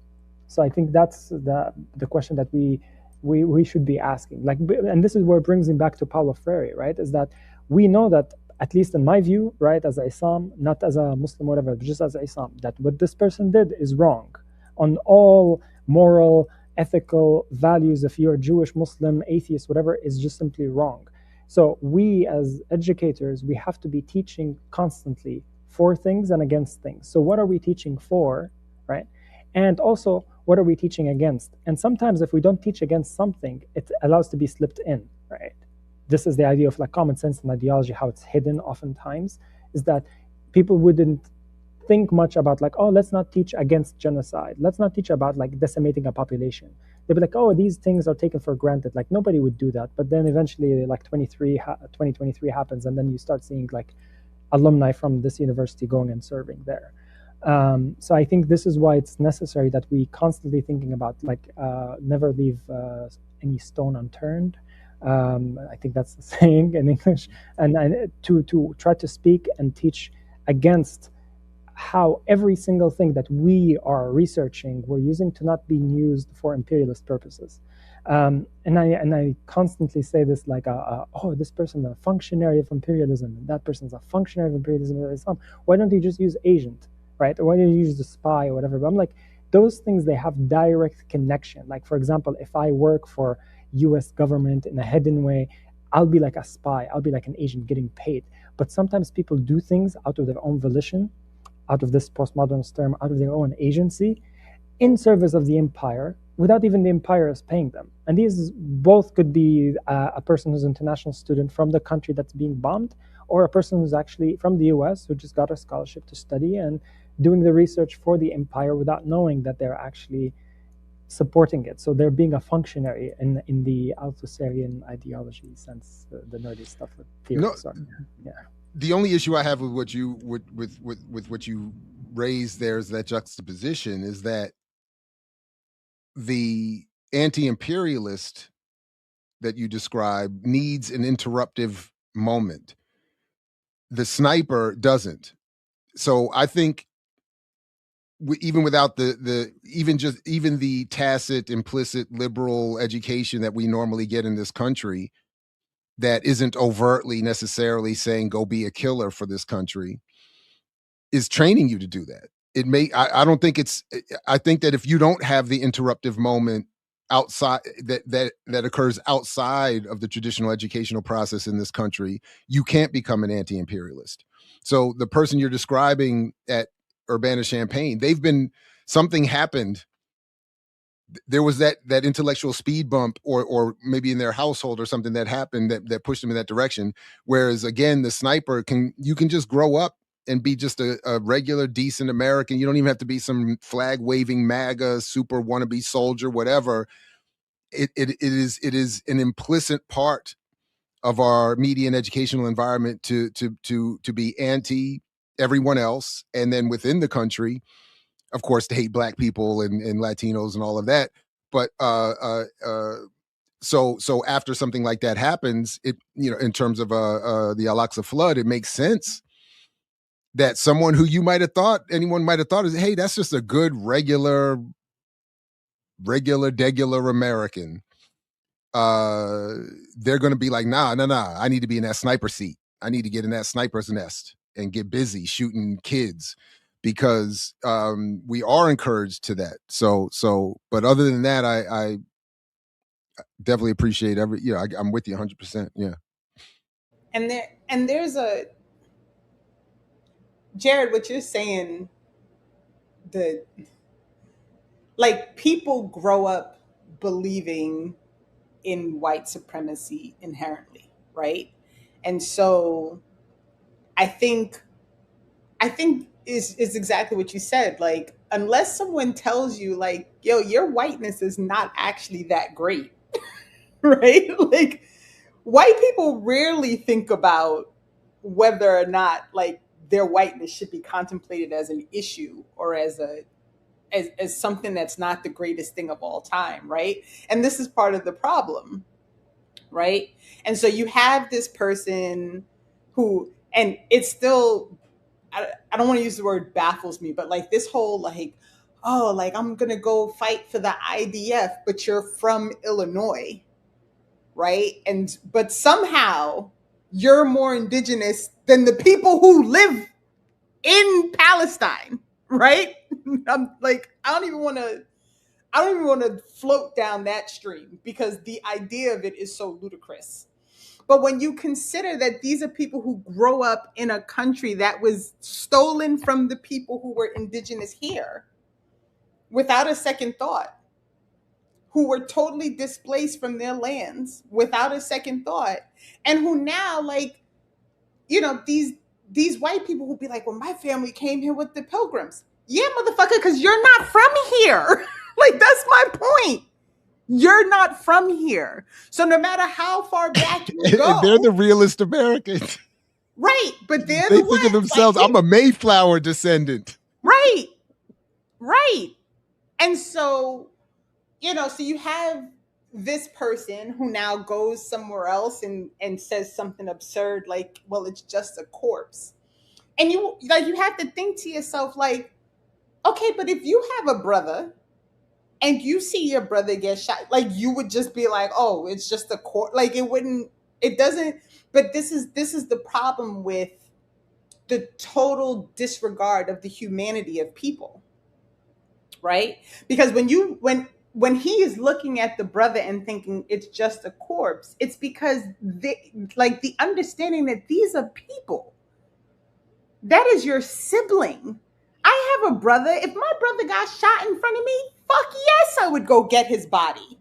So I think that's the question that we should be asking. Like, and this is where it brings me back to Paulo Freire, right? Is that we know that, at least in my view, right, as Essam, not as a Muslim, whatever, but just as Essam, that what this person did is wrong on all moral, ethical values. If you're Jewish, Muslim, atheist, whatever, is just simply wrong. So we as educators, we have to be teaching constantly for things and against things. So what are we teaching for, right? And also, what are we teaching against? And sometimes if we don't teach against something, it allows to be slipped in, right? This is the idea of like common sense and ideology, how it's hidden oftentimes, is that people wouldn't think much about like, oh, let's not teach against genocide. Let's not teach about like decimating a population. They'd be like, oh, these things are taken for granted. Like nobody would do that. But then eventually like 2023 happens, and then you start seeing like alumni from this university going and serving there. So I think this is why it's necessary that we constantly thinking about like never leave any stone unturned. I think that's the saying in English, and to try to speak and teach against how every single thing that we are researching, we're using to not being used for imperialist purposes. And I constantly say this like, oh, this person's a functionary of imperialism, and that person's a functionary of imperialism. Why don't you just use agent, right? Or why don't you use the spy or whatever? But I'm like, those things, they have direct connection. Like, for example, if I work for US government in a hidden way, I'll be like a spy. I'll be like an agent getting paid. But sometimes people do things out of their own volition, out of this postmodernist term, out of their own agency, in service of the empire, without even the empire is paying them. And these both could be a person who's an international student from the country that's being bombed, or a person who's actually from the US who just got a scholarship to study and doing the research for the empire without knowing that they're actually supporting it. So they're being a functionary in the Althusserian ideology sense, the nerdy stuff with theories. No, yeah. The only issue I have with what you with what you raised there is that juxtaposition, is that the anti-imperialist that you describe needs an interruptive moment. The sniper doesn't. So I think even without even the tacit, implicit liberal education that we normally get in this country, that isn't overtly necessarily saying go be a killer for this country, is training you to do that. It may, I don't think it's, I think that if you don't have the interruptive moment outside that occurs outside of the traditional educational process in this country, you can't become an anti-imperialist. So the person you're describing at Urbana-Champaign, something happened. There was that intellectual speed bump, or maybe in their household or something that happened that pushed them in that direction. Whereas again, the sniper you can just grow up and be just a regular, decent American. You don't even have to be some flag waving MAGA super wannabe soldier, whatever. It is an implicit part of our media and educational environment to be anti everyone else, and then within the country, of course, to hate Black people and Latinos and all of that. But so after something like that happens, it, you know, in terms of the Al-Aqsa flood, it makes sense that someone who anyone might have thought is, hey, that's just a good regular degular American. They're going to be like, nah, I need to be in that sniper seat. I need to get in that sniper's nest and get busy shooting kids, because we are encouraged to that. So, but other than that, I definitely appreciate I'm with you 100%. Yeah. And there's a, Jared, what you're saying, the, like, people grow up believing in white supremacy inherently, right? And so I think is exactly what you said. Like, unless someone tells you, like, yo, your whiteness is not actually that great, right? Like, white people rarely think about whether or not, like, their whiteness should be contemplated as an issue or as something that's not the greatest thing of all time, right? And this is part of the problem, right? And so you have this person who, and it's still, I don't want to use the word baffles me, but like this whole, like, oh, like, I'm going to go fight for the IDF, but you're from Illinois, right? But somehow you're more indigenous than the people who live in Palestine, right? I'm like, I don't even want to float down that stream, because the idea of it is so ludicrous. But when you consider that these are people who grow up in a country that was stolen from the people who were indigenous here without a second thought, who were totally displaced from their lands without a second thought, and who now, like, you know, these white people who be like, well, my family came here with the Pilgrims. Yeah, motherfucker, because you're not from here. Like, that's my point. You're not from here. So no matter how far back you go, they're the realest Americans. Right. But they think of themselves, like, I'm a Mayflower descendant. Right. Right. And so, you know, so you have this person who now goes somewhere else and says something absurd like, well, it's just a corpse. And you have to think to yourself, like, okay, but if you have a brother and you see your brother get shot, like, you would just be like, oh, it's just a corpse. Like, it doesn't. But this is the problem with the total disregard of the humanity of people, right? Because when he is looking at the brother and thinking it's just a corpse, it's because the understanding that these are people. That is your sibling. I have a brother. If my brother got shot in front of me, fuck yes, I would go get his body.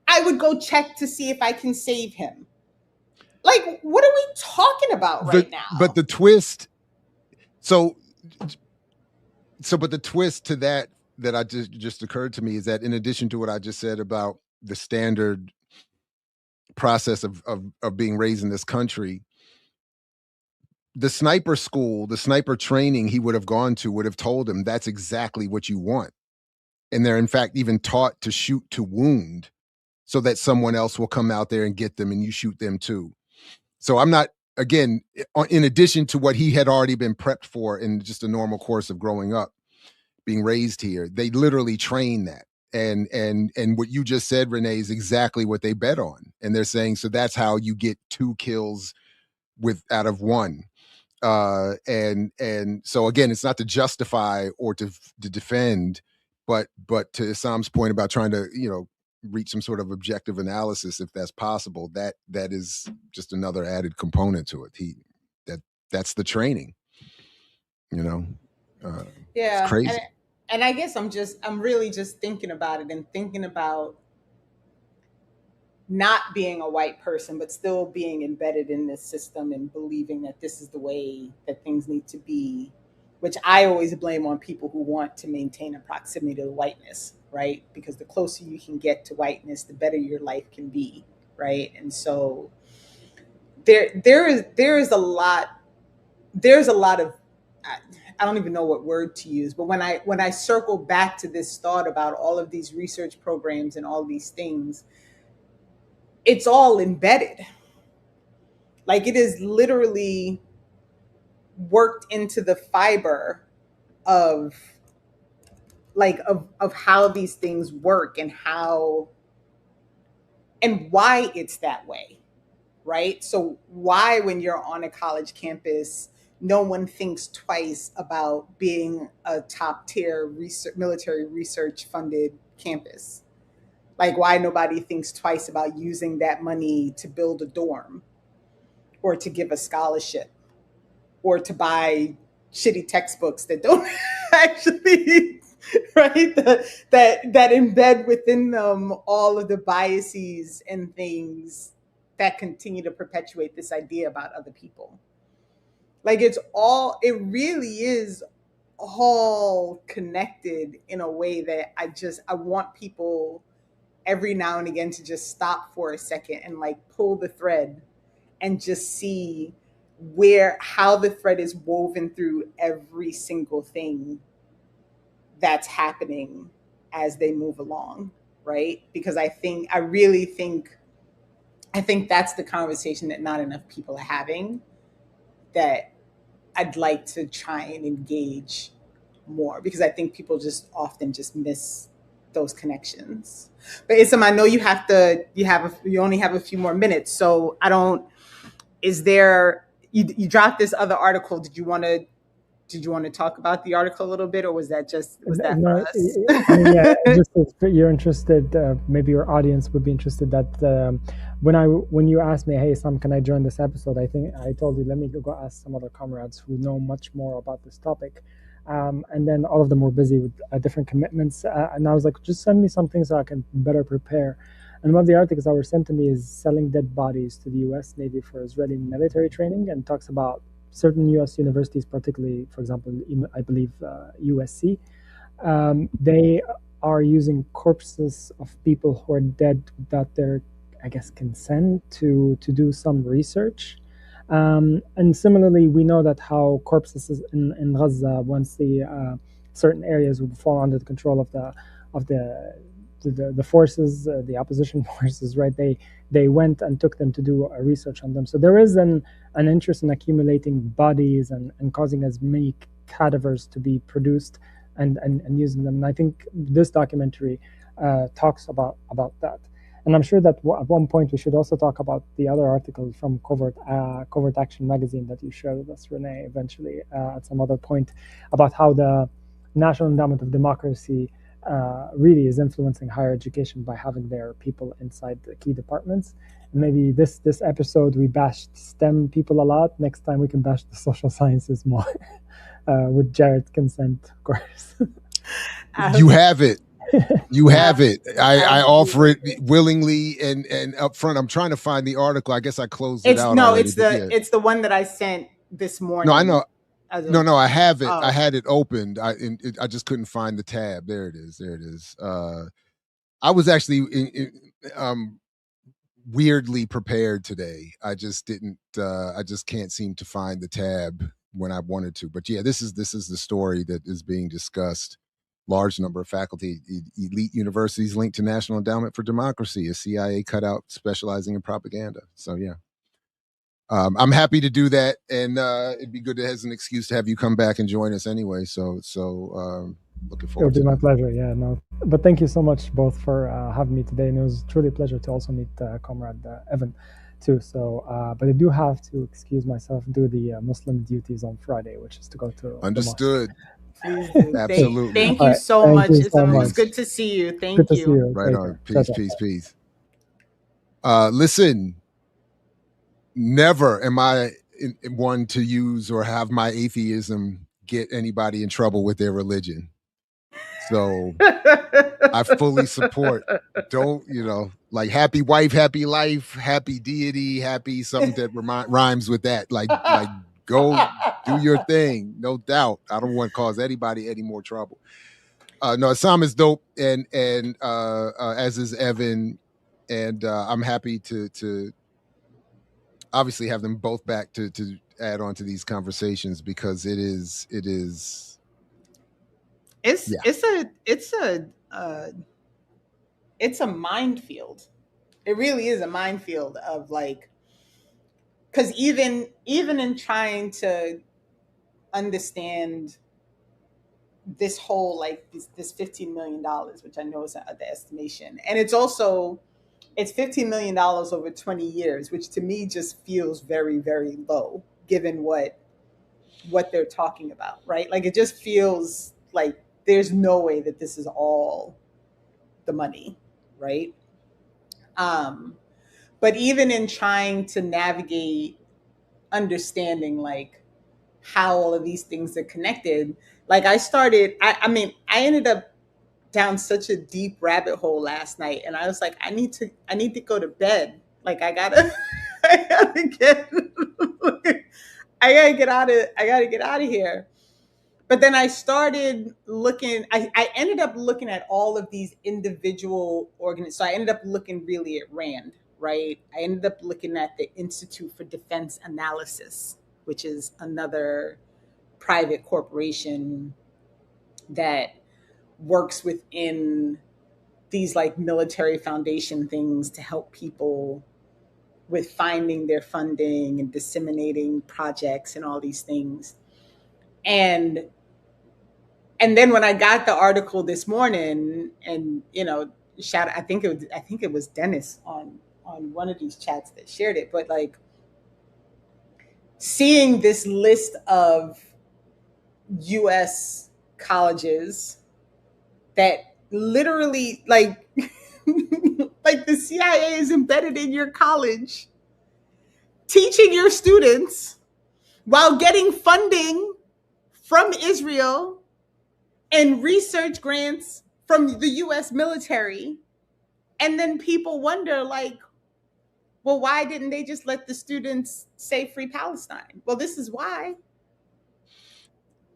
I would go check to see if I can save him. Like, what are we talking about right now? But the twist, but the twist to that I just occurred to me is that, in addition to what I just said about the standard process of being raised in this country, the sniper school, the sniper training he would have gone to would have told him that's exactly what you want. And they're in fact even taught to shoot to wound, so that someone else will come out there and get them and you shoot them too. So I'm not, again, in addition to what he had already been prepped for in just a normal course of growing up, being raised here, they literally train that. And what you just said, Renee, is exactly what they bet on. And they're saying, so that's how you get 2 kills out of 1. And so again, it's not to justify or to defend, but to Essam's point about trying to, you know, reach some sort of objective analysis, if that's possible, that is just another added component to it. That's the training, you know. Yeah, it's crazy. And I guess I'm really just thinking about it, and thinking about not being a white person, but still being embedded in this system and believing that this is the way that things need to be, which I always blame on people who want to maintain a proximity to whiteness, right? Because the closer you can get to whiteness, the better your life can be, right? And so there is a lot of, I don't even know what word to use, but when I circle back to this thought about all of these research programs and all these things, it's all embedded. Like, it is literally worked into the fiber of of how these things work and why it's that way, right? So why, when you're on a college campus, no one thinks twice about being a top tier military research funded campus? Like, why nobody thinks twice about using that money to build a dorm or to give a scholarship or to buy shitty textbooks that don't actually, right, that embed within them all of the biases and things that continue to perpetuate this idea about other people. Like, it really is all connected in a way that I want people every now and again to just stop for a second and like pull the thread and just see how the thread is woven through every single thing that's happening as they move along, right? Because I really think that's the conversation that not enough people are having, that I'd like to try and engage more, because I think people just often just miss those connections. But Essam, I know you only have a few more minutes, so is there, you dropped this other article. Did you want to talk about the article a little bit, or was that for us? I mean, yeah, just if you're interested, maybe your audience would be interested that when you asked me, hey, Sam, can I join this episode? I think I told you, let me go ask some other comrades who know much more about this topic. And then all of them were busy with different commitments. And I was like, just send me something so I can better prepare. And one of the articles that were sent to me is Selling Dead Bodies to the US Navy for Israeli Military Training, and talks about certain US universities, particularly, for example, I believe USC. They are using corpses of people who are dead without their, I guess, consent to do some research. And similarly, we know that how corpses in Gaza, once the certain areas would fall under the control of the forces, the opposition forces, right? They went and took them to do a research on them. So there is an interest in accumulating bodies and causing as many cadavers to be produced and using them. And I think this documentary talks about that. And I'm sure that at one point we should also talk about the other article from Covert Action magazine that you shared with us, Renee, eventually at some other point, about how the National Endowment of Democracy really is influencing higher education by having their people inside the key departments. And maybe this episode we bashed STEM people a lot. Next time we can bash the social sciences more, with Jared's consent, of course. You have it. You have it. I offer it willingly and upfront. I'm trying to find the article. I guess I closed it out. No, it's the one that I sent this morning. No, I know. No, I have it. I had it opened. I just couldn't find the tab. There it is. I was actually weirdly prepared today. I just didn't. I just can't seem to find the tab when I wanted to. But yeah, this is the story that is being discussed. Large number of faculty, elite universities linked to National Endowment for Democracy, a CIA cutout specializing in propaganda. So yeah. I'm happy to do that, and it'd be good as an excuse to have you come back and join us anyway. So looking forward. It would be my pleasure. Yeah, no, but thank you so much both for having me today, and it was truly a pleasure to also meet Comrade Evan too. So, but I do have to excuse myself and do the Muslim duties on Friday, which is to go to. Understood. Please do. Absolutely. Thank you so much. It was good to see you. Thank you. Right on. Peace. Listen. Never am I one to use or have my atheism get anybody in trouble with their religion. So I fully support. Don't, like happy wife, happy life, happy deity, happy something that rhymes with that. Like go do your thing. No doubt. I don't want to cause anybody any more trouble. No, Essam is dope. And as is Evan. And I'm happy to obviously have them both back to add on to these conversations, because it's a minefield. It really is a minefield of like, because even in trying to understand this whole like this $15 million, which I know is the estimation, and it's $15 million over 20 years, which to me just feels very, very low given what they're talking about, right? Like it just feels like there's no way that this is all the money, right? But even in trying to navigate understanding like how all of these things are connected, like I mean, I ended up down such a deep rabbit hole last night, and I was like, I need to go to bed. Like I gotta I gotta get I gotta get out of here. But then I started looking, I ended up looking at all of these individual organs. So I ended up looking really at RAND, right? I ended up looking at the Institute for Defense Analysis, which is another private corporation that works within these like military foundation things to help people with finding their funding and disseminating projects and all these things. And then when I got the article this morning, and I think it was Dennis on one of these chats that shared it, but like seeing this list of US colleges that literally like like the CIA is embedded in your college, teaching your students while getting funding from Israel and research grants from the US military. And then people wonder, like, well, why didn't they just let the students say free Palestine? Well, this is why.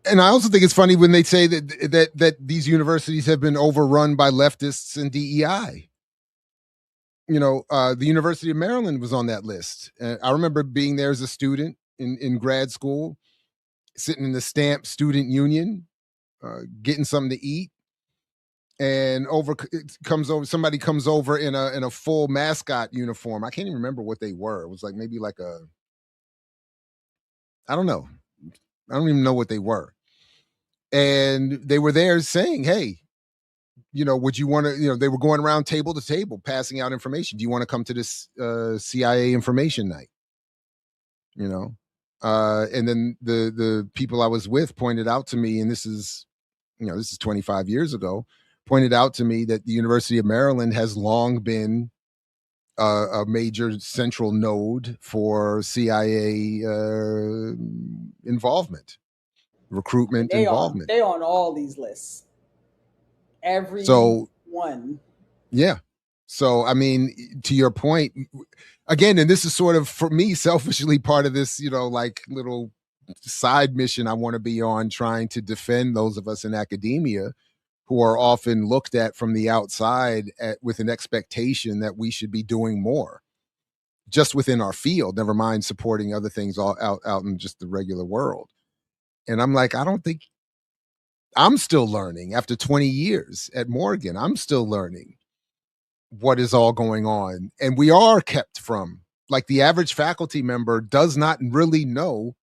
And I also think it's funny when they say that these universities have been overrun by leftists and DEI. The University of Maryland was on that list. I remember being there as a student in grad school, sitting in the Stamp Student Union, getting something to eat, and somebody comes over in a full mascot uniform. I can't even remember what they were. It was like maybe like I don't know. I don't even know what they were. And they were there saying, hey, would you want to, they were going around table to table passing out information. Do you want to come to this CIA information night? And then the people I was with pointed out to me, and this is 25 years ago, pointed out to me that the University of Maryland has long been a major central node for CIA involvement, recruitment involvement. They on all these lists. Every one. Yeah. So, I mean, to your point, again, and this is sort of, for me, selfishly part of this, like little side mission I want to be on, trying to defend those of us in academia who are often looked at from the outside with an expectation that we should be doing more just within our field, never mind supporting other things out in just the regular world. And I'm like, I don't think, I'm still learning after 20 years at Morgan. I'm still learning what is all going on. And we are kept from, like, the average faculty member does not really know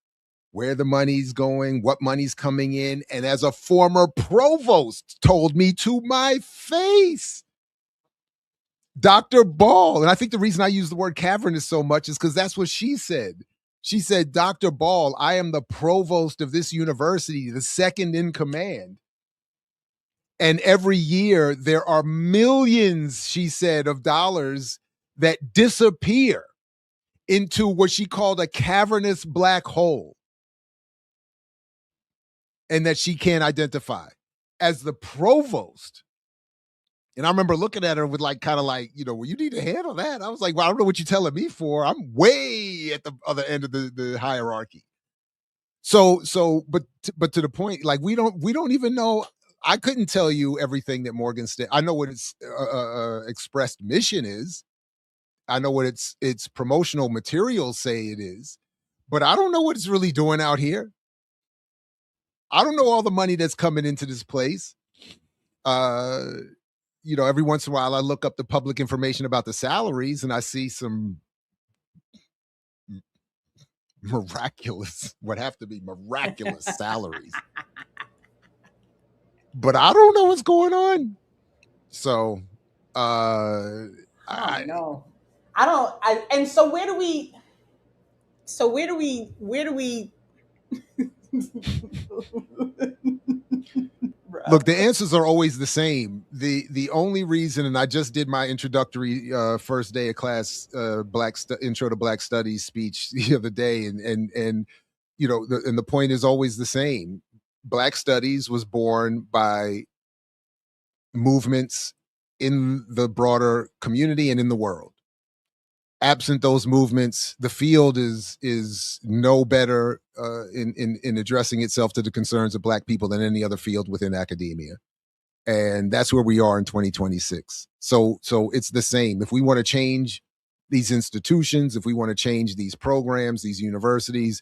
where the money's going, what money's coming in. And as a former provost told me to my face, Dr. Ball, and I think the reason I use the word cavernous so much is because that's what she said. She said, Dr. Ball, I am the provost of this university, the second in command. And every year there are millions, she said, of dollars that disappear into what she called a cavernous black hole, and that she can't identify as the provost. And I remember looking at her with like, kind of like, well, you need to handle that. I was like, well, I don't know what you're telling me for. I'm way at the other end of the hierarchy. So, but to the point, like, we don't even know. I couldn't tell you everything that Morgan State. I know what its expressed mission is. I know what its promotional materials say it is, but I don't know what it's really doing out here. I don't know all the money that's coming into this place. You know, every once in a while I look up the public information about the salaries and I see some miraculous, what have to be miraculous salaries. But I don't know what's going on. So I don't know. I don't. And so where do we? Look, the answers are always the same. The only reason, and I just did my introductory first day of class intro to Black Studies speech the other day, and you know, and the point is always the same. Black Studies was born by movements in the broader community and in the world. Absent those movements, the field is no better in addressing itself to the concerns of Black people than any other field within academia. And that's where we are in 2026. So it's the same. If we want to change these institutions, if we want to change these programs, these universities,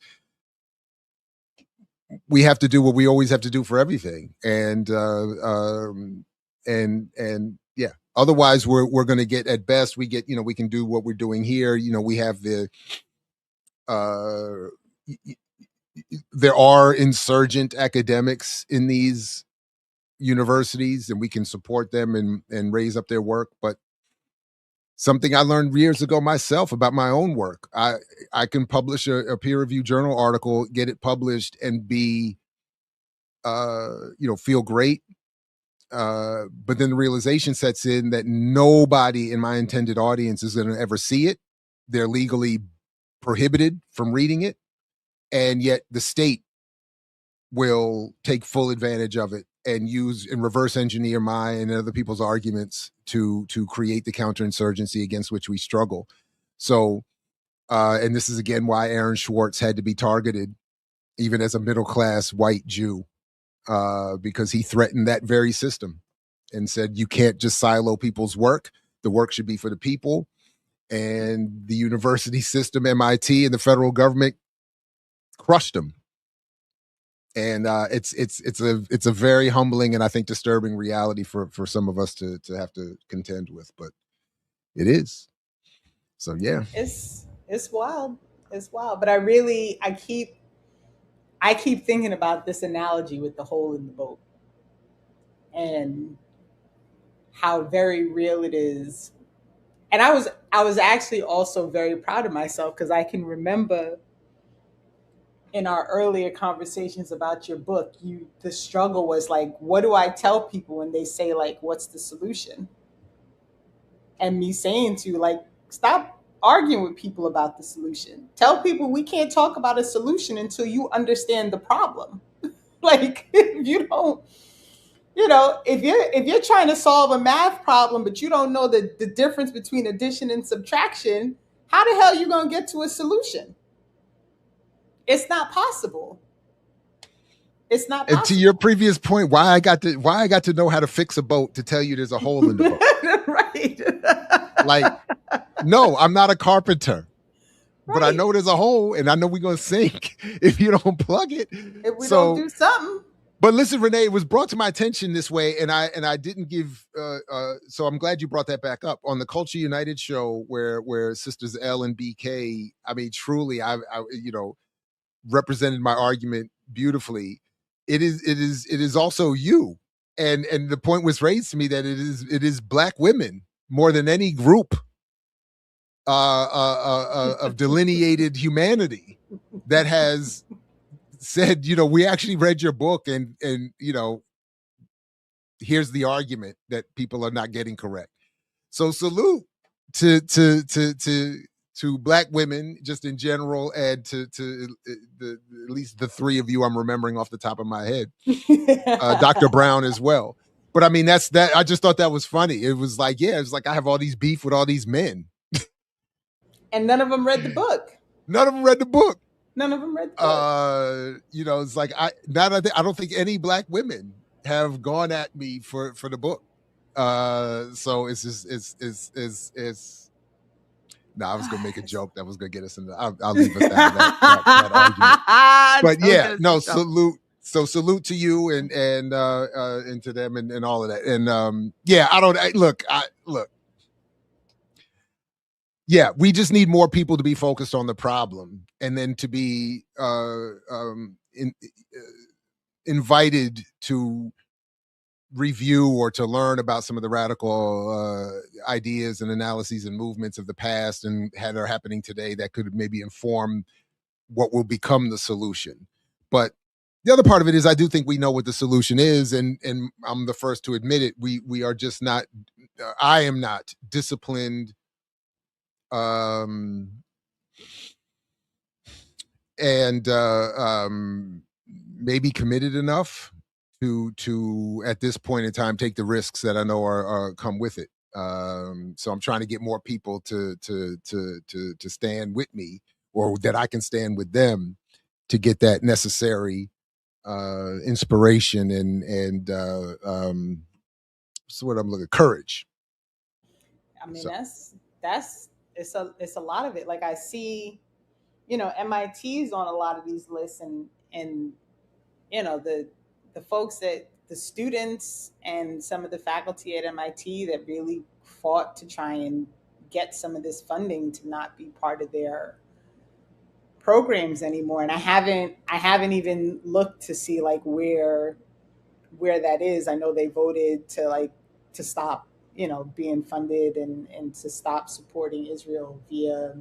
we have to do what we always have to do for everything. And yeah. Otherwise, we're going to get, at best, we get, you know, we can do what we're doing here. You know, we have there are insurgent academics in these universities, and we can support them and raise up their work. But something I learned years ago myself about my own work, I can publish a peer-reviewed journal article, get it published, and be, you know, feel great. But then the realization sets in that nobody in my intended audience is going to ever see it. They're legally prohibited from reading it. And yet the state will take full advantage of it and use and reverse engineer my and other people's arguments to create the counterinsurgency against which we struggle. So, and this is again why Aaron Swartz had to be targeted, even as a middle-class white Jew. Because he threatened that very system and said, you can't just silo people's work. The work should be for the people. And the university system, MIT, and the federal government crushed him. And it's a very humbling and I think disturbing reality for some of us to have to contend with, but it is. So yeah, it's wild. It's wild. But I keep thinking about this analogy with the hole in the boat and how very real it is. And I was actually also very proud of myself because I can remember in our earlier conversations about your book, the struggle was like, what do I tell people when they say like, what's the solution? And me saying to you, like, stop arguing with people about the solution. Tell people we can't talk about a solution until you understand the problem. Like, if you don't, you know, if you're trying to solve a math problem, but you don't know the difference between addition and subtraction, how the hell are you going to get to a solution? It's not possible. It's not possible. And to your previous point, why I got to know how to fix a boat to tell you there's a hole in the boat. Right. Like, no, I'm not a carpenter. Right. But I know there's a hole and I know we're going to sink if you don't plug it. If we don't do something. But listen, Renee, it was brought to my attention this way, and I didn't give. So I'm glad you brought that back up on the Culture United show, where Sisters L and BK. I mean, truly, I you know, represented my argument beautifully. It is also you, and the point was raised to me that it is Black women more than any group of delineated humanity that has said, you know, we actually read your book and you know, here's the argument that people are not getting correct. So salute to Black women just in general, and to at least the three of you I'm remembering off the top of my head, Dr. Brown as well. But I mean, that I just thought that was funny. It was like, yeah, it's like I have all these beef with all these men, and none of them read the book. None of them read the book. None of them read the book. You know, it's like I don't think any Black women have gone at me for the book. So it's just it's No, I was gonna make a joke that was gonna get us in the. I'll leave us out of that argument. But yeah, no, salute. So salute to you and to them and all of that. And look. Yeah, we just need more people to be focused on the problem, and then to be invited to review or to learn about some of the radical ideas and analyses and movements of the past and that are happening today that could maybe inform what will become the solution. But the other part of it is I do think we know what the solution is, and I'm the first to admit it. We are just not. I am not disciplined. Maybe committed enough to at this point in time take the risks that I know are come with it. So I'm trying to get more people to stand with me, or that I can stand with them to get that necessary inspiration and what's what I'm looking, courage. I mean, that's it's a lot of it. Like I see, MIT's on a lot of these lists, and the folks that the students and some of the faculty at MIT that really fought to try and get some of this funding to not be part of their programs anymore. And I haven't even looked to see like where that is. I know they voted to stop, being funded and to stop supporting Israel via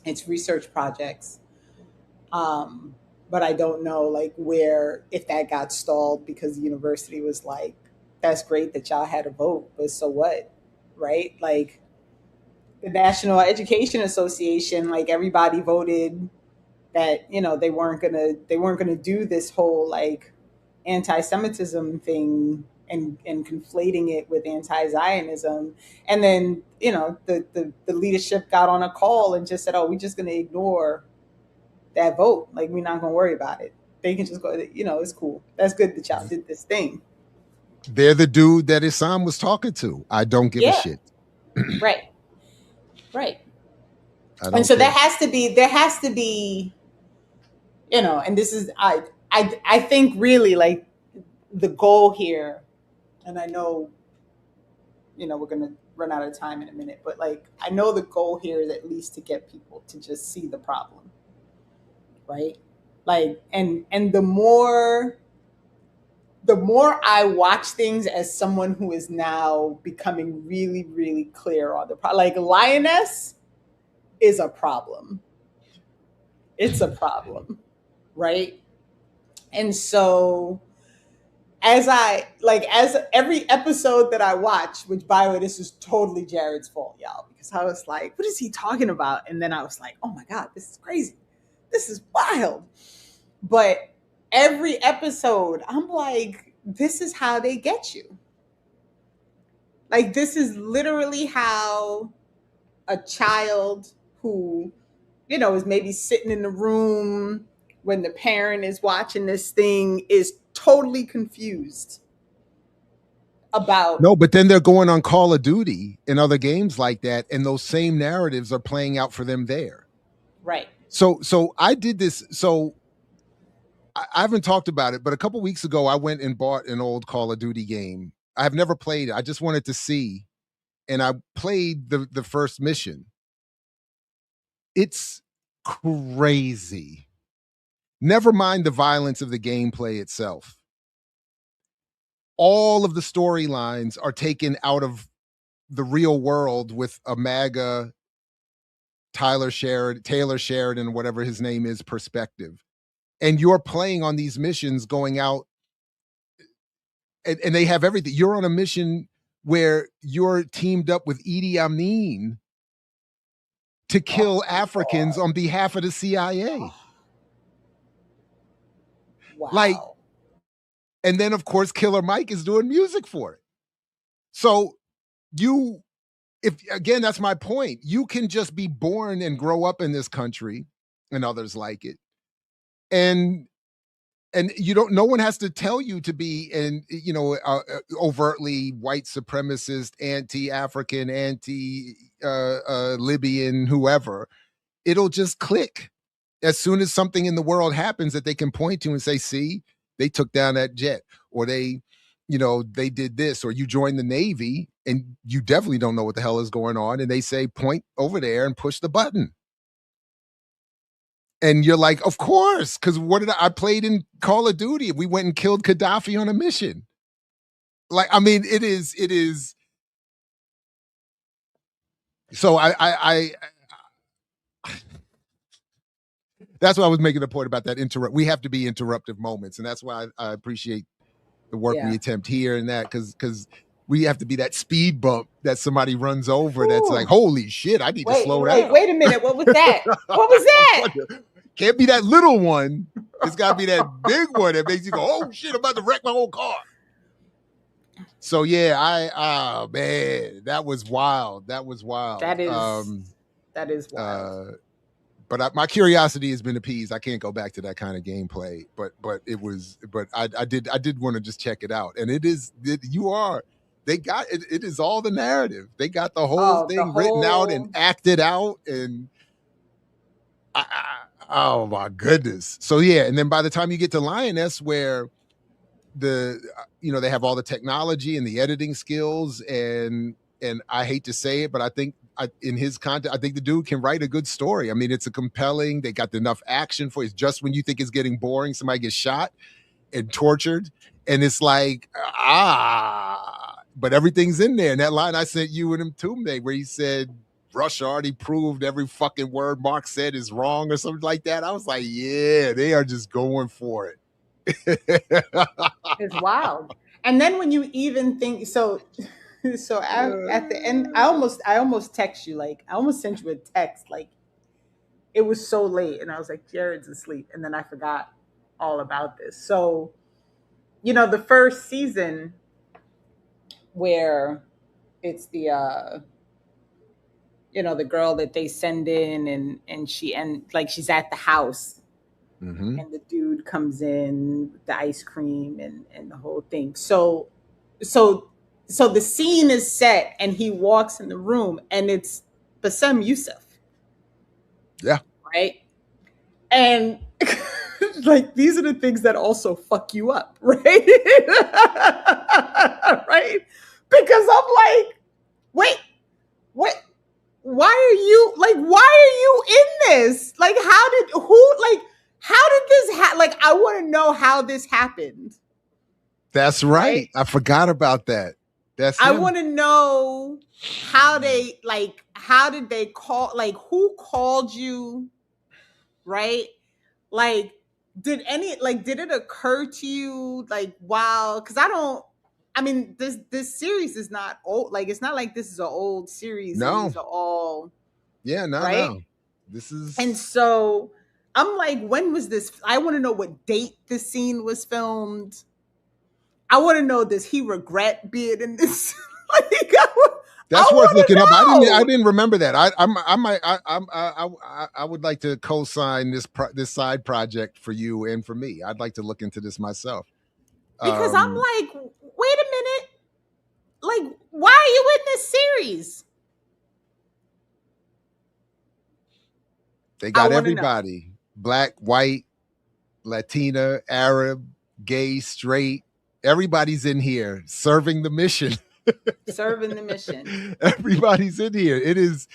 its research projects. But I don't know like where, if that got stalled because the university was like, that's great that y'all had a vote, but so what? Right? Like the National Education Association, like everybody voted that, they weren't gonna do this whole like anti-Semitism thing and conflating it with anti-Zionism. And then, the leadership got on a call and just said, oh, we're just gonna ignore that vote. Like, we're not gonna worry about it. They can just go, it's cool. That's good that y'all did this thing. They're the dude that Essam was talking to. I don't give a shit. Right. And so there has to be, and this is, I think really like the goal here, and I know, we're going to run out of time in a minute, but like, I know the goal here is at least to get people to just see the problem. Right? Like, and the more I watch things as someone who is now becoming really, really clear on the problem, like Lioness is a problem. It's a problem, right? And so as every episode that I watch, which by the way, this is totally Jared's fault, y'all, because I was like, what is he talking about? And then I was like, oh my God, this is crazy. This is wild. But every episode, I'm like, this is how they get you. Like, this is literally how a child who, is maybe sitting in the room when the parent is watching this thing is totally confused about. No, but then they're going on Call of Duty and other games like that, and those same narratives are playing out for them there. Right. So I did this. So I haven't talked about it, but a couple weeks ago, I went and bought an old Call of Duty game. I've never played it. I just wanted to see. And I played the first mission. It's crazy. Never mind the violence of the gameplay itself. All of the storylines are taken out of the real world with a MAGA Taylor Sheridan, whatever his name is, perspective. And you're playing on these missions going out, and they have everything. You're on a mission where you're teamed up with Idi Amin to kill Africans on behalf of the CIA. Wow. Like, and then of course Killer Mike is doing music for it. So again, that's my point. You can just be born and grow up in this country and others like it. And no one has to tell you to be overtly white supremacist, anti-African, Libyan, whoever, it'll just click as soon as something in the world happens that they can point to and say, see, they took down that jet, or they did this, or you join the Navy and you definitely don't know what the hell is going on. And they say, point over there and push the button. And you're like, of course, because I played in Call of Duty. We went and killed Gaddafi on a mission. Like, I mean, it is. So I that's why I was making a point about that we have to be interruptive moments. And that's why I appreciate the work we attempt here and that, because we have to be that speed bump that somebody runs over. Ooh. That's like, holy shit, I need to slow down. Wait a minute. What was that? What was that? Can't be that little one. It's got to be that big one that makes you go, oh shit, I'm about to wreck my whole car. So yeah, man, that was wild. That was wild. That is wild. But my curiosity has been appeased. I can't go back to that kind of gameplay. But I did want to just check it out. And they got it. It is all the narrative. They got the whole thing written out and acted out. And oh my goodness. So yeah, and then by the time you get to Lioness, where they have all the technology and the editing skills, and I hate to say it, but I think in his content, I think the dude can write a good story. I mean, it's a compelling, they got enough action for it. It's just when you think it's getting boring, somebody gets shot and tortured, and it's like, but everything's in there. And that line I sent you and him too, where he said, Russia already proved every fucking word Mark said is wrong or something like that. I was like, yeah, they are just going for it. It's wild. And then when you even think, so at the end, I almost text you, like I almost sent you a text, like it was so late, and I was like, Jared's asleep, and then I forgot all about this. So, the first season where it's the the girl that they send in, and she's at the house, and the dude comes in with the ice cream and the whole thing. So the scene is set, and he walks in the room, and it's Bassem Youssef. Yeah. Right? And like, these are the things that also fuck you up, right? Right? Because I'm like, wait, why are you in this? Like, how did this like, I want to know how this happened. That's right. I forgot about that. I want to know how did they call, like, who called you, right? Like, did it occur to you, like, wow, because this series is not old. Like, it's not like this is an old series. No. These are all right? No. This is, and so I'm like, when was this? I want to know what date this scene was filmed. I want to know, does he regret being in this? That's worth looking up. I didn't remember that. I would like to co-sign this side project for you and for me. I'd like to look into this myself. Because I'm like, wait a minute. Like, why are you in this series? They got everybody. Black, white, Latina, Arab, gay, straight. Everybody's in here serving the mission. Serving the mission. Everybody's in here. It is.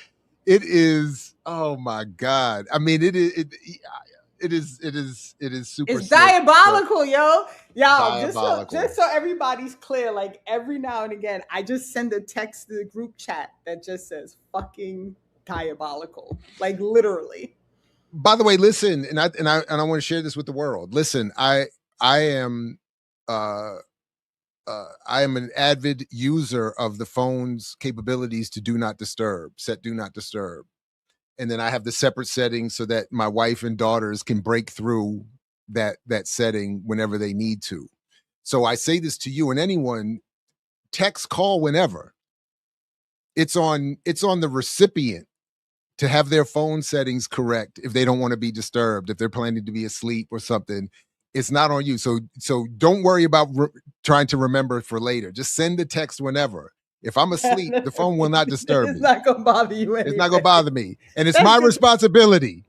Oh my God. I mean, it is super. It's diabolical, yo. Y'all, just so everybody's clear, like, every now and again, I just send a text to the group chat that just says fucking diabolical. Like, literally. By the way, listen, and I want to share this with the world. Listen, I am an avid user of the phone's capabilities to do not disturb, set do not disturb. And then I have the separate settings so that my wife and daughters can break through that setting whenever they need to. So I say this to you and anyone, text, call whenever. It's on the recipient to have their phone settings correct if they don't want to be disturbed, if they're planning to be asleep or something. It's not on you. So don't worry about trying to remember for later. Just send the text whenever. If I'm asleep, the phone will not disturb me. It's not gonna bother you anyway. It's not gonna bother me, and it's That's my good. responsibility.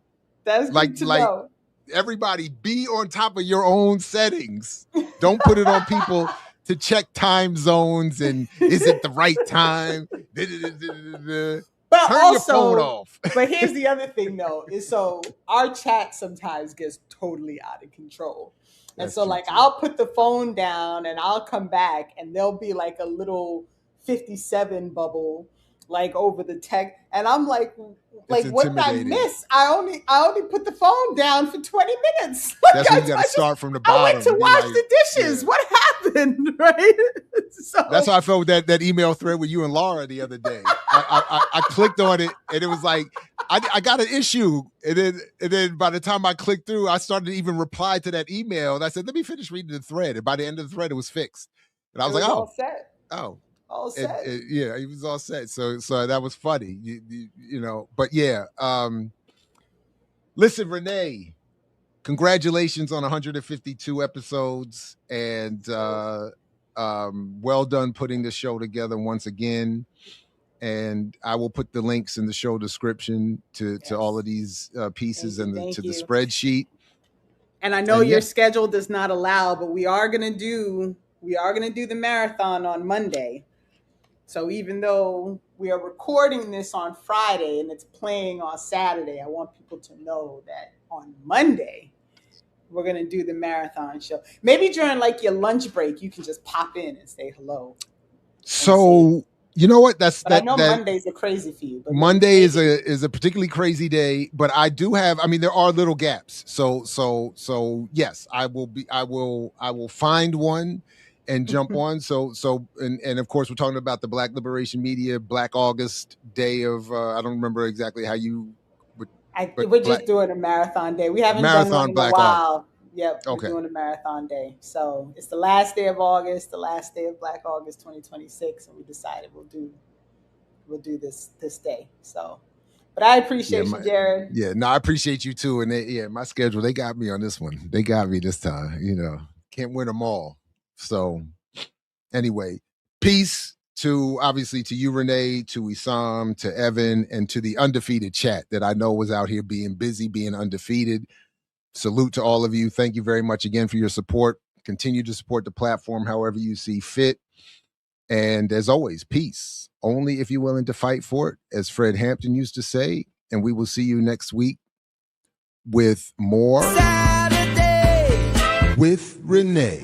That's good to know. Everybody, be on top of your own settings. Don't put it on people to check time zones and is it the right time? But Turn also, your phone off. But here's the other thing, though, is so our chat sometimes gets totally out of control. And so, like, I'll put the phone down and I'll come back and there'll be like a little 57 bubble, like over the tech. And I'm like what did I miss? I only put the phone down for 20 minutes. That's when you got to start from the bottom. I went to wash the dishes. Yeah. What happened, right? So that's how I felt with that email thread with you and Laura the other day. I clicked on it and it was like, I got an issue. And then by the time I clicked through, I started to even reply to that email. And I said, let me finish reading the thread. And by the end of the thread, it was fixed. And I was like, all set. All set. Yeah, he was all set. So that was funny, you know. But yeah, listen, Renee, congratulations on 152 episodes, and well done putting the show together once again. And I will put the links in the show description to all of these pieces and to the spreadsheet. And I know your schedule does not allow, but we are gonna do the marathon on Monday. So even though we are recording this on Friday and it's playing on Saturday, I want people to know that on Monday, we're going to do the marathon show. Maybe during like your lunch break, you can just pop in and say hello. So, you know what? I know Mondays are crazy for you. But Monday is a particularly crazy day, but I do have, I mean, there are little gaps. So yes, I will find one and jump on. And of course, we're talking about the Black Liberation Media Black August day of, I don't remember exactly how you would. We're just doing a marathon day. We haven't done one in a while. Yep, we're doing a marathon day. So it's the last day of August, the last day of Black August 2026. And we decided we'll do this day. So, but I appreciate you, Jared. Yeah, no, I appreciate you too. And my schedule, they got me on this one. They got me this time, you know, can't win them all. So anyway, peace obviously to you, Renee, to Essam, to Evan, and to the undefeated chat that I know was out here being busy, being undefeated. Salute to all of you. Thank you very much again for your support. Continue to support the platform however you see fit. And as always, peace. Only if you're willing to fight for it, as Fred Hampton used to say. And we will see you next week with more Saturday with Renee.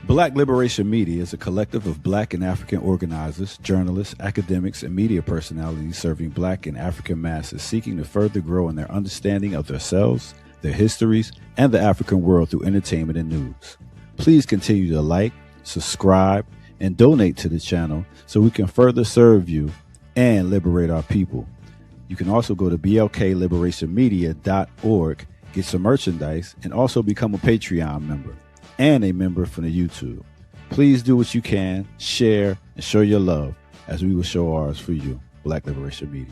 Black Liberation Media is a collective of Black and African organizers, journalists, academics, and media personalities serving Black and African masses seeking to further grow in their understanding of themselves, their histories, and the African world through entertainment and news. Please continue to like, subscribe, and donate to the channel so we can further serve you and liberate our people. You can also go to blkliberationmedia.org, get some merchandise, and also become a Patreon member and a member from the YouTube. Please do what you can, share, and show your love as we will show ours for you. Black Liberation Media.